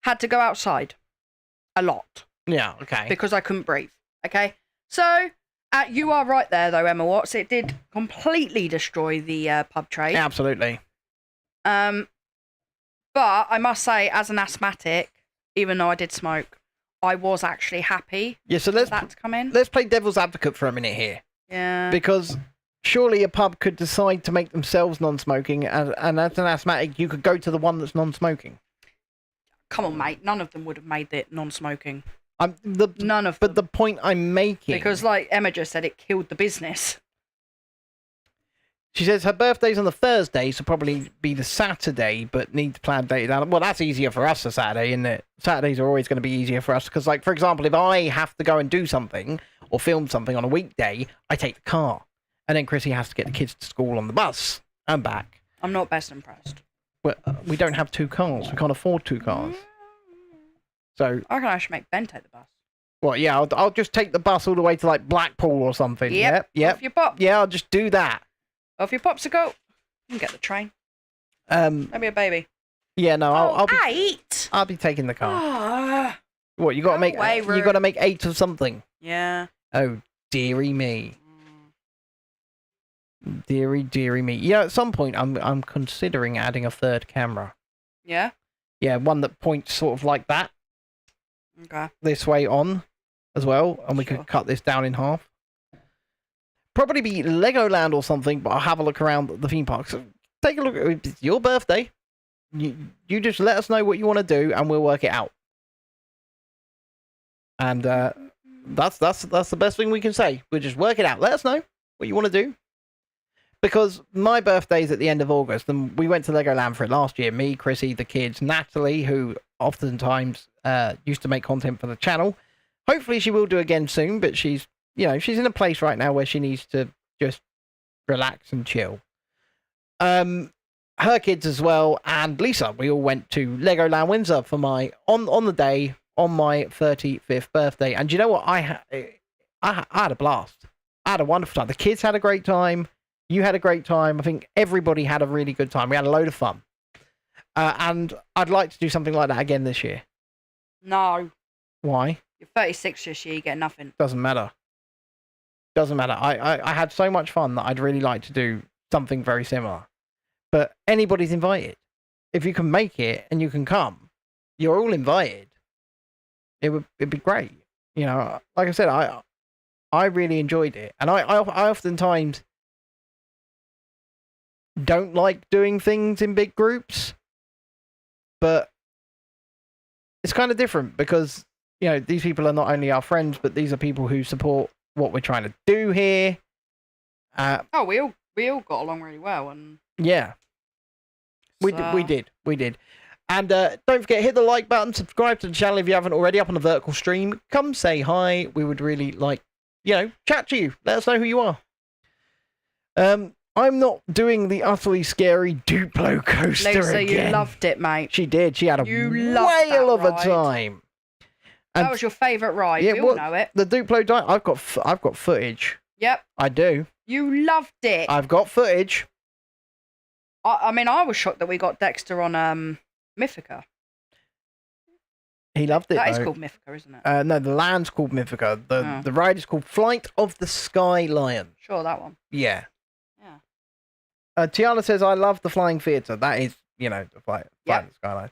had to go outside a lot. Yeah, okay. Because I couldn't breathe, okay? So, you are right there, though, Emma Watts. It did completely destroy the pub trade. Absolutely. But I must say, as an asthmatic, even though I did smoke, I was actually happy Yeah, so for that to come in. let's play devil's advocate for a minute here. Yeah. Because surely a pub could decide to make themselves non-smoking, and as an asthmatic, you could go to the one that's non-smoking. Come on, mate. None of them would have made it non-smoking. None of them. But the point I'm making... Because, like Emma just said, it killed the business. She says her birthday's on the Thursday, so probably be the Saturday, but need to plan date down. Well, that's easier for us, a Saturday, isn't it? Saturdays are always going to be easier for us, because, like, for example, if I have to go and do something, or film something on a weekday, I take the car. And then Chrissy has to get the kids to school on the bus, and back. I'm not best impressed. Well, we don't have 2 cars. We can't afford 2 cars. So I reckon I should make Ben take the bus. well, yeah, I'll just take the bus all the way to, like, Blackpool or something. Yep. Off your pop. Yeah, I'll just do that. Off your popsicle. You can get the train. Maybe a baby. Yeah, no, I'll be 8? I'll be taking the car. Ah. What, you got to No make way, you Ruth. got to make 8 of something. Yeah. Oh, dearie me. Dearie me. Yeah, at some point I'm considering adding a 3rd camera. Yeah? Yeah, one that points sort of like that. Okay. This way on as well, and we Sure. could cut this down in half. Probably be Legoland or something, but I'll have a look around the theme parks. So take a look. It's your birthday. You just let us know what you want to do, and we'll work it out. And that's the best thing we can say. We'll just work it out. Let us know what you want to do. Because my birthday's at the end of August, and we went to Legoland for it last year. Me, Chrissy, the kids, Natalie, who oftentimes used to make content for the channel. Hopefully she will do again soon, but she's in a place right now where she needs to just relax and chill. Her kids as well, and Lisa. We all went to Legoland Windsor for my on the day on my 35th birthday. And do you know what? I had a blast. I had a wonderful time. The kids had a great time. You had a great time. I think everybody had a really good time. We had a load of fun. And I'd like to do something like that again this year. No. Why? You're 36 this year, you get nothing. Doesn't matter. Doesn't matter. I had so much fun that I'd really like to do something very similar. But anybody's invited. If you can make it and you can come, you're all invited. It'd be great. You know, like I said, I really enjoyed it. And I oftentimes don't like doing things in big groups, but it's kind of different because, you know, these people are not only our friends, but these are people who support what we're trying to do here. We all got along really well, and yeah, we did. And don't forget, hit the like button, subscribe to the channel if you haven't already, up on the vertical stream. Come say hi. We would really like, chat to you. Let us know who you are. I'm not doing the utterly scary Duplo coaster Lisa, again. you loved it, mate. She did. She had a whale of a time. And that was your favourite ride. We all know it. The Duplo I've got footage. Yep. I do. You loved it. I've got footage. I mean, I was shocked that we got Dexter on Mythica. He loved it. That is called Mythica, isn't it? No, the land's called Mythica. The ride is called Flight of the Sky Lion. Sure, that one. Yeah. Yeah. Tiana says, I love the Flying Theatre. That is, the Flight of the Skyline.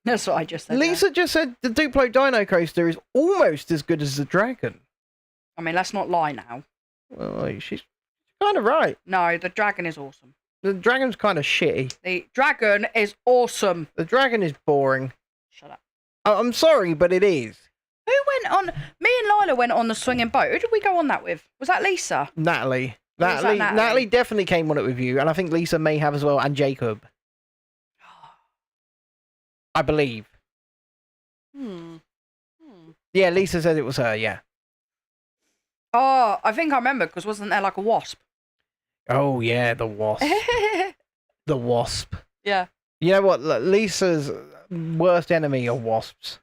That's what I just said. Lisa just said the Duplo Dino Coaster is almost as good as the Dragon. I mean, let's not lie now. Well, she's kind of right. No, the Dragon is awesome. The Dragon's kind of shitty. The Dragon is awesome. The Dragon is boring. Shut up. I'm sorry, but it is. Who went on? Me and Lila went on the swinging boat. Who did we go on that with? Was that Lisa? Natalie. Was that Natalie? Natalie definitely came on it with you, and I think Lisa may have as well, and Jacob. I believe. Yeah, Lisa said it was her, yeah. Oh, I think I remember, because wasn't there like a wasp? Oh, yeah, the wasp. The wasp. Yeah. You know what? Lisa's worst enemy are wasps.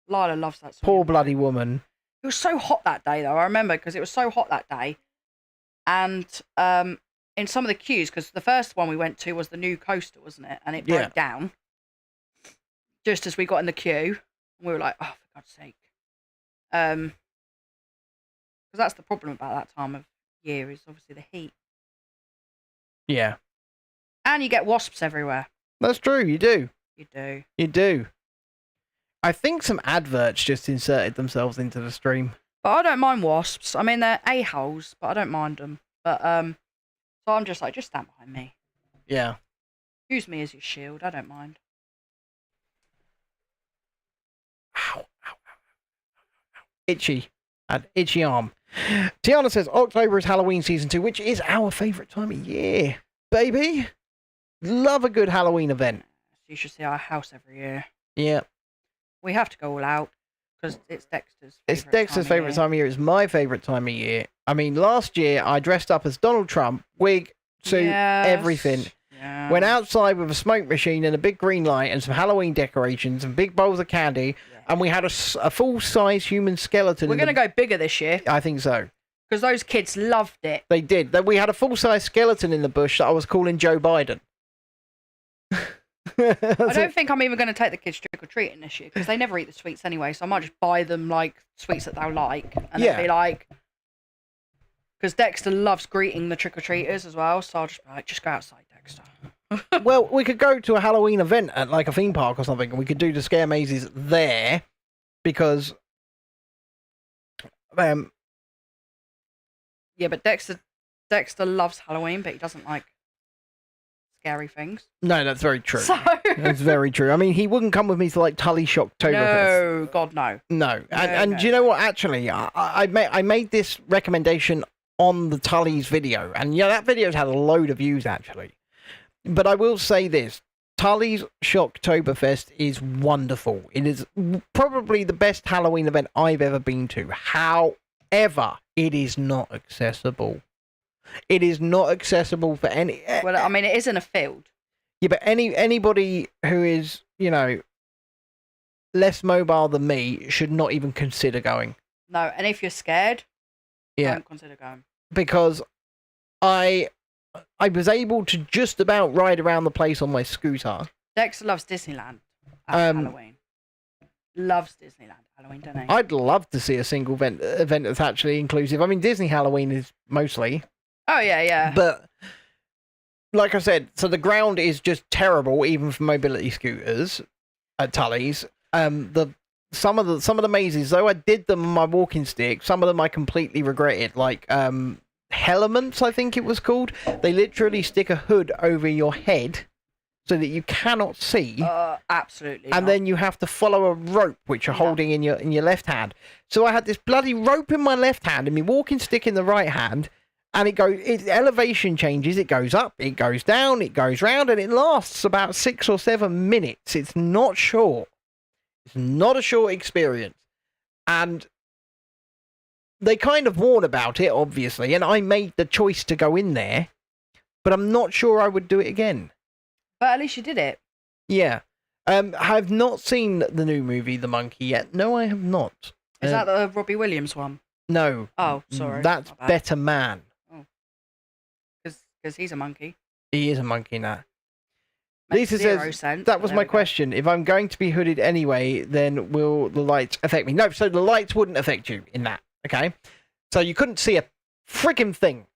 Lila loves that song. Poor bloody woman. It was so hot that day, though. I remember, because it was so hot that day. And in some of the queues, because the first one we went to was the new coaster, wasn't it? And it broke down just as we got in the queue. And we were like, oh, for God's sake. Because that's the problem about that time of year, is obviously the heat. Yeah. And you get wasps everywhere. That's true, you do. You do. You do. I think some adverts just inserted themselves into the stream. But I don't mind wasps. I mean, they're a-holes, but I don't mind them. But, so I'm just like, just stand behind me. Yeah. Use me as your shield. I don't mind. Ow, ow, ow, ow. Itchy. An itchy arm. Tiana says October is Halloween season 2, which is our favourite time of year. Baby. Love a good Halloween event. You should see our house every year. Yeah. We have to go all out because it's Dexter's favourite. It's Dexter's favourite time of year. It's my favourite time of year. I mean, last year I dressed up as Donald Trump, wig, suit, everything. Yeah. Went outside with a smoke machine and a big green light and some Halloween decorations and big bowls of candy. Yeah. And we had a full-size human skeleton. We're going to go bigger this year. I think so. Because those kids loved it. They did. We had a full-size skeleton in the bush that I was calling Joe Biden. I don't think I'm even going to take the kids trick-or-treating this year because they never eat the sweets anyway, so I might just buy them, like, sweets that they'll like. And they'll be like... Because Dexter loves greeting the trick-or-treaters as well, so I'll just be like, just go outside, Dexter. Well, we could go to a Halloween event at, like, a theme park or something, and we could do the scare mazes there, because... Yeah, but Dexter loves Halloween, but he doesn't like... scary things. No, that's very true. So... That's very true. I mean, he wouldn't come with me to like Tully Shocktoberfest. No, God, no. No, and do you know what? Actually, I made this recommendation on the Tully's video, and yeah, that video's had a load of views actually. But I will say this: Tully's Shocktoberfest is wonderful. It is probably the best Halloween event I've ever been to. However, it is not accessible. It is not accessible for any... Well, I mean, it is in a field. Yeah, but anybody who is, you know, less mobile than me should not even consider going. No, and if you're scared, don't consider going. Because I was able to just about ride around the place on my scooter. Dexter loves Disneyland at Halloween. Loves Disneyland Halloween, don't he? I'd love to see a single event that's actually inclusive. I mean, Disney Halloween is mostly... Oh, yeah, yeah. But, like I said, so the ground is just terrible, even for mobility scooters at Tully's. Some of the mazes, though I did them on my walking stick, some of them I completely regretted. Like, Hellements, I think it was called. They literally stick a hood over your head so that you cannot see. Absolutely. And then you have to follow a rope, which you're holding in your left hand. So I had this bloody rope in my left hand and my walking stick in the right hand. And its elevation changes, it goes up, it goes down, it goes round, and it lasts about 6 or 7 minutes. It's not short. It's not a short experience. And they kind of warn about it, obviously, and I made the choice to go in there, but I'm not sure I would do it again. But at least you did it. Yeah. I've not seen the new movie, The Monkey, yet. No, I have not. Is that the Robbie Williams one? No. Oh, sorry. That's Better Man. Because he's a monkey. He is a monkey now. Makes Lisa zero says, sense, that was my question. If I'm going to be hooded anyway, then will the lights affect me? No, so the lights wouldn't affect you in that, okay? So you couldn't see a freaking thing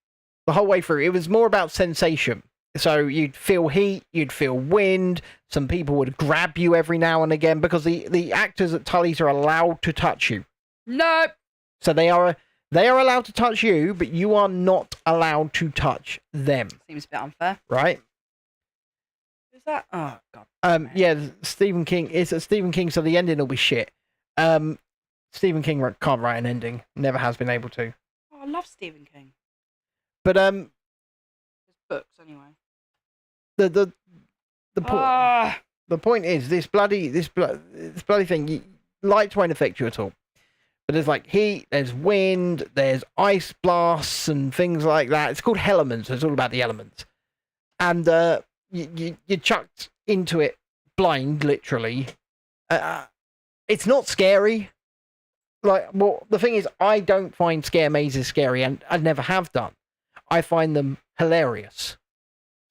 the whole way through. It was more about sensation. So you'd feel heat, you'd feel wind, some people would grab you every now and again because the actors at Tully's are allowed to touch you. No. So they are allowed to touch you, but you are not allowed to touch them. Seems a bit unfair. Right? Is that? Oh, God. Yeah, Stephen King. It's a Stephen King, so the ending will be shit. Stephen King can't write an ending. Never has been able to. Oh, I love Stephen King. But, his books, anyway. The point is, this bloody thing, lights won't affect you at all. But there's like heat, there's wind, there's ice blasts and things like that. It's called Hellements, so it's all about the elements. And you're chucked into it blind, literally. It's not scary. Like, well, the thing is, I don't find scare mazes scary, and I never have done. I find them hilarious.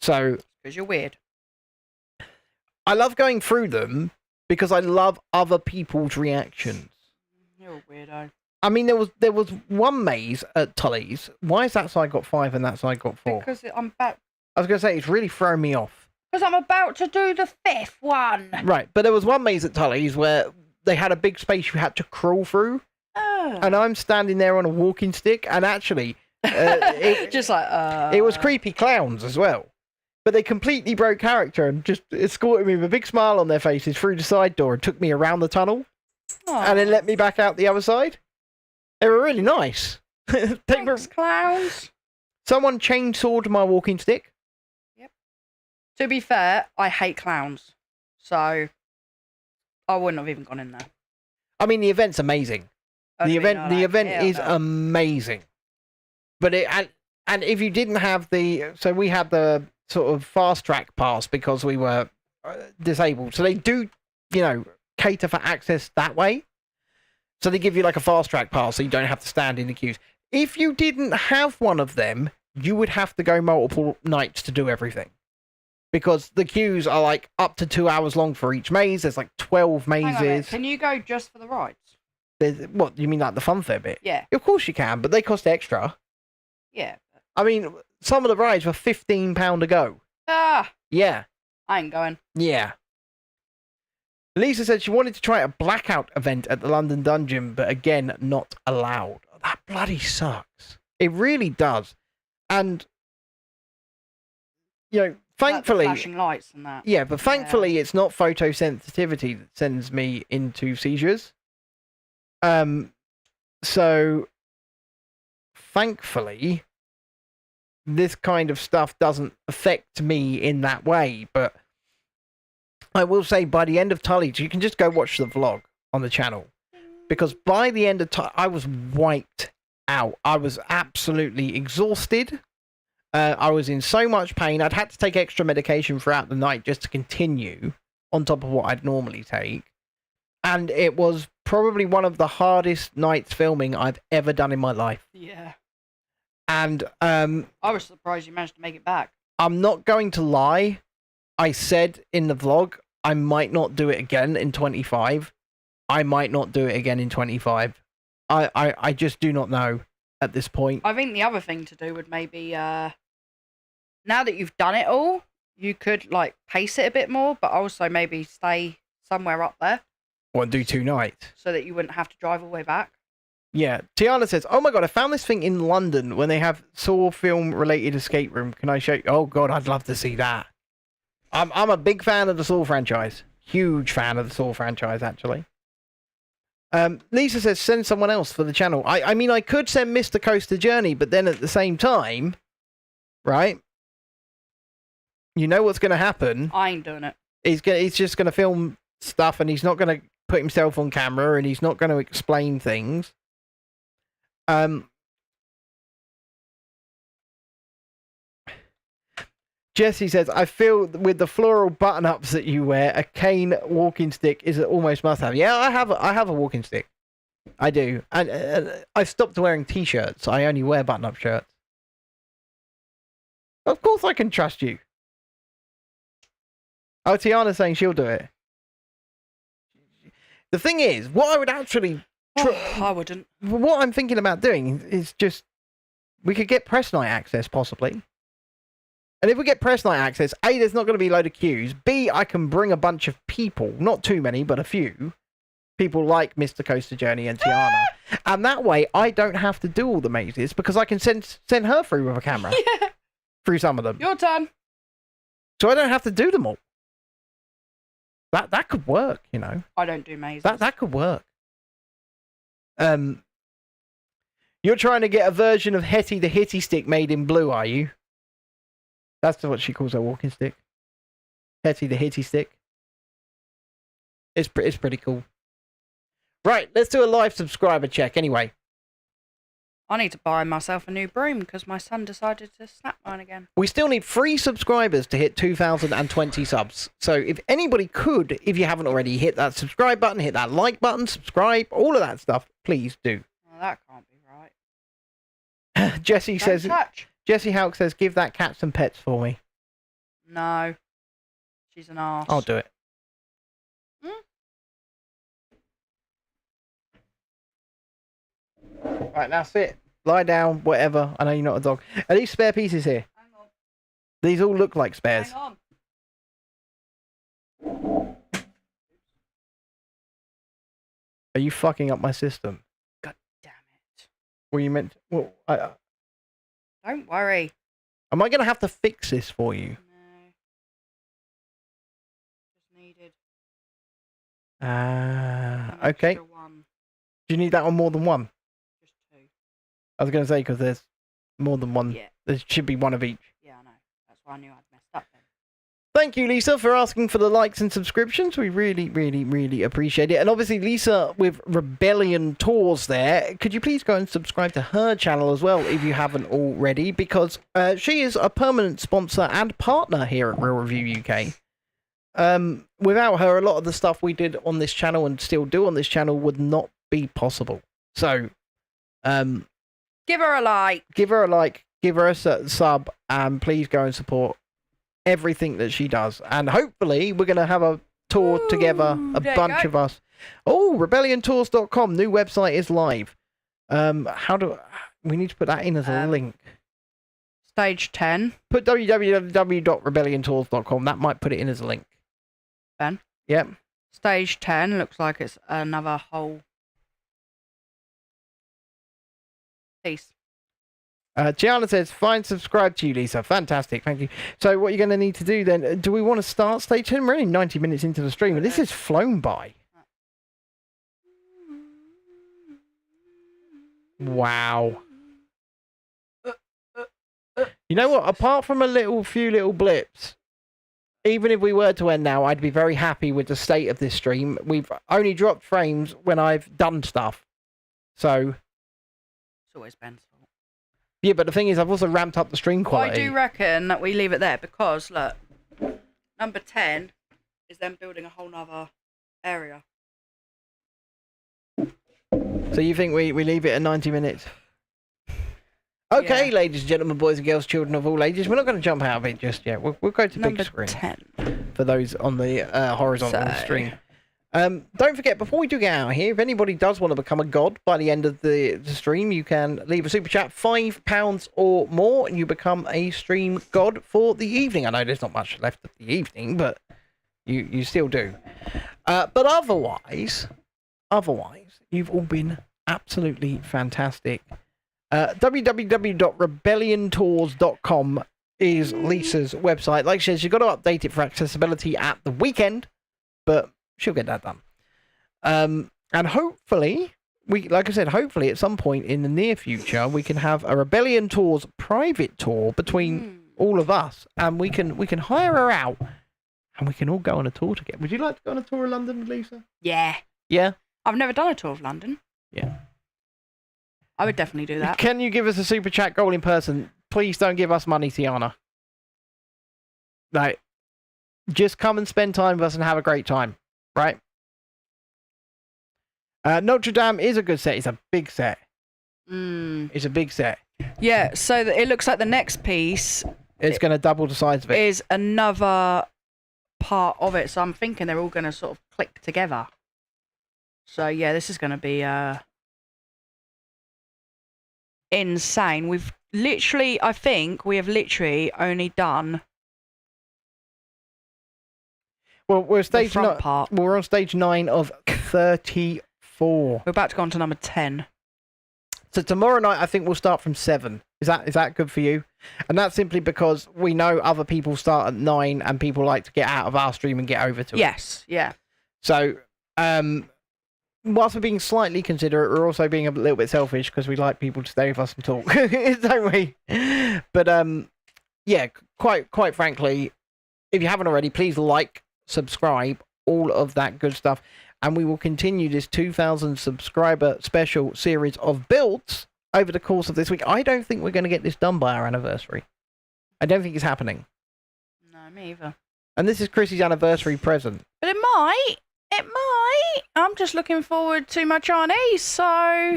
So... Because you're weird. I love going through them because I love other people's reactions. You're a weirdo. I mean, there was one maze at Tully's. Why is that side got 5 and that side got 4? Because I'm about... I was going to say, it's really throwing me off. Because I'm about to do the 5th one. Right, but there was one maze at Tully's where they had a big space you had to crawl through, and I'm standing there on a walking stick, and actually, just like it was creepy clowns as well. But they completely broke character and just escorted me with a big smile on their faces through the side door and took me around the tunnel, and then let me back out the other side. They were really nice. Thanks, clowns. Someone chainsawed my walking stick. Yep. To be fair, I hate clowns, so I wouldn't have even gone in there. I mean, the event's amazing. The event is amazing. But and if you didn't have so we had the sort of fast track pass because we were disabled. So they do, cater for access that way. So they give you like a fast track pass so you don't have to stand in the queues. If you didn't have one of them, you would have to go multiple nights to do everything. Because the queues are like up to 2 hours long for each maze. There's like 12 mazes. Can you go just for the rides? What, you mean like the fun fair bit? Yeah. Of course you can, but they cost extra. Yeah. I mean, some of the rides were £15 a go. Yeah. I ain't going. Yeah. Lisa said she wanted to try a blackout event at the London Dungeon, but again, not allowed. That bloody sucks. It really does. And, thankfully... Like flashing lights and that. Yeah, but thankfully it's not photosensitivity that sends me into seizures. So, thankfully, this kind of stuff doesn't affect me in that way, but I will say by the end of Tully, you can just go watch the vlog on the channel, because by the end of Tully, I was wiped out. I was absolutely exhausted. I was in so much pain. I'd had to take extra medication throughout the night just to continue on top of what I'd normally take. And it was probably one of the hardest nights filming I've ever done in my life. Yeah. And I was surprised you managed to make it back. I'm not going to lie. I said in the vlog, I might not do it again in 25. I might not do it again in 25. I just do not know at this point. I think the other thing to do would maybe, now that you've done it all, you could like pace it a bit more, but also maybe stay somewhere up there. Or do 2 nights. So that you wouldn't have to drive all the way back. Yeah. Tiana says, oh my god, I found this thing in London when they have Saw film related escape room. Can I show you? Oh god, I'd love to see that. I'm a big fan of the Saw franchise. Huge fan of the Saw franchise, actually. Lisa says, send someone else for the channel. I mean, I could send Mr. Coaster Journey, but then at the same time, right? You know what's going to happen. I ain't doing it. He's just going to film stuff, and he's not going to put himself on camera, and he's not going to explain things. Jesse says, I feel with the floral button-ups that you wear, a cane walking stick is almost must-have. Yeah, I have a walking stick. I do. And I've stopped wearing T-shirts. I only wear button-up shirts. Of course I can trust you. Oh, Tiana's saying she'll do it. The thing is, what I would actually... I wouldn't. What I'm thinking about doing is just... We could get press night access, possibly. And if we get press night access, A, there's not going to be a load of queues. B, I can bring a bunch of people. Not too many, but a few. People like Mr. Coaster Journey and Tiana. And that way, I don't have to do all the mazes because I can send her through with a camera. Yeah. Through some of them. Your turn. So I don't have to do them all. That could work, you know. I don't do mazes. That could work. You're trying to get a version of Hetty the Hitty stick made in blue, are you? That's what she calls her walking stick. Hetty the Hitty stick. It's pretty cool. Right, let's do a live subscriber check anyway. I need to buy myself a new broom because my son decided to snap mine again. We still need 3 subscribers to hit 2,020 subs. So if anybody could, if you haven't already, hit that subscribe button, hit that like button, subscribe, all of that stuff, please do. Well, that can't be right. Jesse says... Touch. Jesse Houck says, give that cat some pets for me. No. She's an arse. I'll do it. Right, now sit. Lie down, whatever. I know you're not a dog. Are these spare pieces here? Hang on. These all look like spares. Hang on. Are you fucking up my system? God damn it. Well, you meant... Well, Don't worry. am I going to have to fix this for you? No. Just needed an Okay. extra one. Do you need that on more than one? Just two. I was going to say, because there's more than one. Yeah. There should be one of each. Yeah, I know. That's why I knew I'd messed up then. Thank you, Lisa, for asking for the likes and subscriptions. We really, really, really appreciate it. And obviously, Lisa with Rebellion Tours there, could you please go and subscribe to her channel as well if you haven't already? Because she is a permanent sponsor and partner here at Real Review UK. Without her, a lot of the stuff we did on this channel and still do on this channel would not be possible. So, give her a like. give her a like, give her a sub, and please go and support everything that she does. And hopefully we're going to have a tour together, a there you bunch go. of us. Oh, rebelliontours.com, new website is live. How do we need to put that in as a link? Stage 10. Put www.rebelliontours.com. That might put it in as a link. Ben? Yep. Stage 10 looks like it's another whole piece. Gianna says, fine, subscribe to you, Lisa. Fantastic, thank you. So what you're going to need to do then, do we want to start stage 10? We're only 90 minutes into the stream, and this has flown by. Wow. You know what? Apart from few little blips, even if we were to end now, I'd be very happy with the state of this stream. We've only dropped frames when I've done stuff. So... It's always Ben's fault. Yeah, but the thing is, I've also ramped up the stream quality. I do reckon that we leave it there because, look, number 10 is then building a whole nother area. So you think we leave it at 90 minutes? Okay, Yeah. ladies and gentlemen, boys and girls, children of all ages, we're not going to jump out of it just yet. We'll go to Number big screen 10. for those on the horizontal So- stream. Don't forget, before we do get out of here, if anybody does want to become a god by the end of the stream, you can leave a super chat, £5 or more, and you become a stream god for the evening. I know there's not much left of the evening, but you still do. But otherwise, you've all been absolutely fantastic. www.rebelliontours.com is Lisa's website. Like she says, you've got to update it for accessibility at the weekend, but she'll get that done. And hopefully, like I said, hopefully at some point in the near future, we can have a Rebellion Tours private tour between all of us, and we can hire her out, and we can all go on a tour together. Would you like to go on a tour of London with Lisa? Yeah. Yeah? I've never done a tour of London. Yeah. I would definitely do that. Can you give us a super chat goal in person? Please don't give us money, Tiana. Like, just come and spend time with us and have a great time. Right? Notre Dame is a good set. It's a big set. It's a big set. Yeah, so it looks like the next piece It's going to double the size of it. is another part of it. So I'm thinking they're all going to sort of click together. So yeah, this is going to be insane. I think we have literally only done Well, we're the front part. we're on stage 9 of 34. We're about to go on to number 10. So tomorrow night, I think we'll start from 7. Is that good for you? And that's simply because we know other people start at 9, and people like to get out of our stream and get over to it. Yes, yeah. So, whilst we're being slightly considerate, we're also being a little bit selfish because we like people to stay with us and talk, don't we? But yeah, quite frankly, if you haven't already, please like, subscribe, all of that good stuff, and we will continue this 2,000 subscriber special series of builds over the course of this week. I don't think we're going to get this done by our anniversary. I don't think it's happening. No, me either. And this is Chrissy's anniversary present. But it might. It might. I'm just looking forward to my Chinese, so...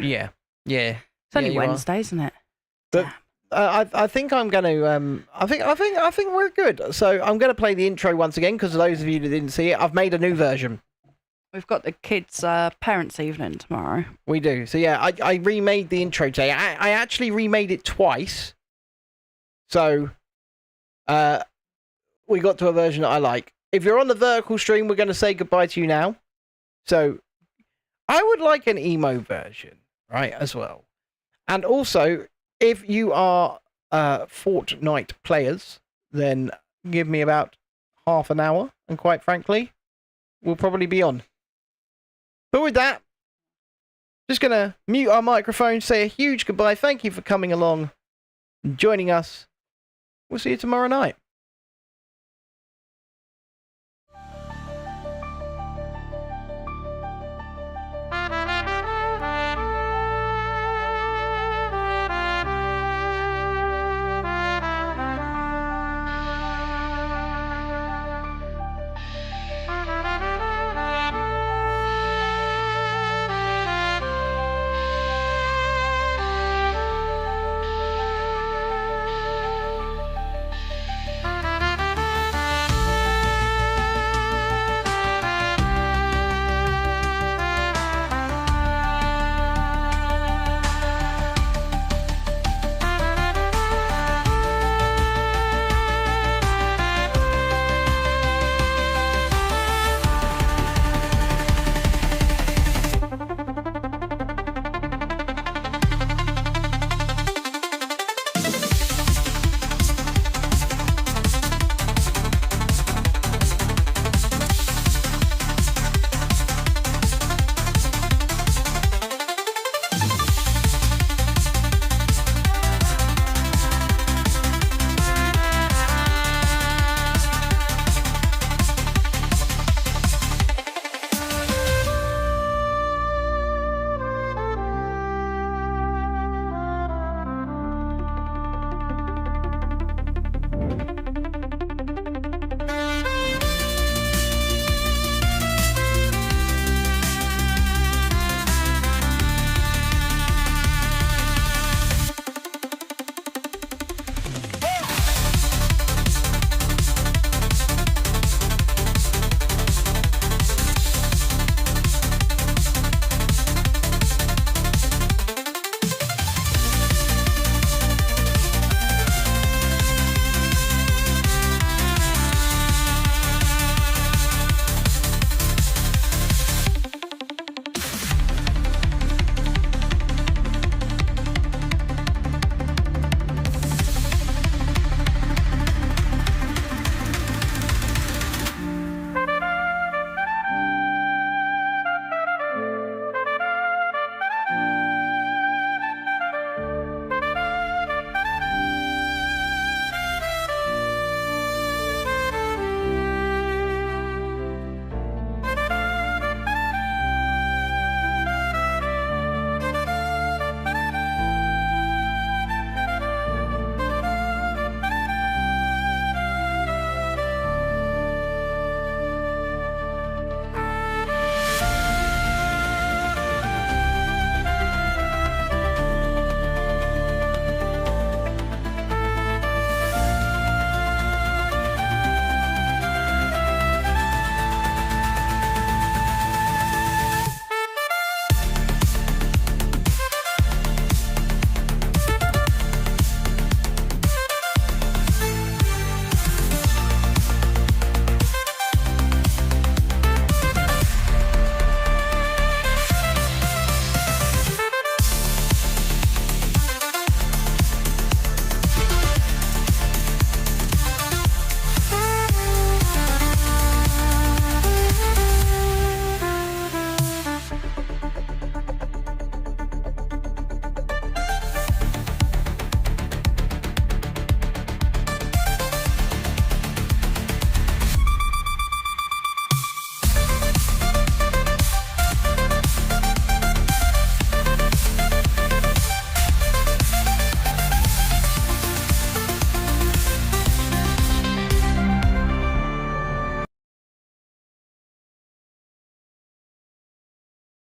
Yeah. It's It's only Wednesday, isn't it? But I think I'm going to. I think we're good. So I'm going to play the intro once again because those of you that didn't see it, I've made a new version. We've got the kids' parents' evening tomorrow. We do. So yeah, I remade the intro today. I actually remade it twice. So, we got to a version that I like. If you're on the vertical stream, we're going to say goodbye to you now. So, I would like an emo version, right, as well. And also, if you are Fortnite players, then give me about half an hour, and quite frankly, we'll probably be on. But with that, just going to mute our microphone, say a huge goodbye. Thank you for coming along and joining us. We'll see you tomorrow night.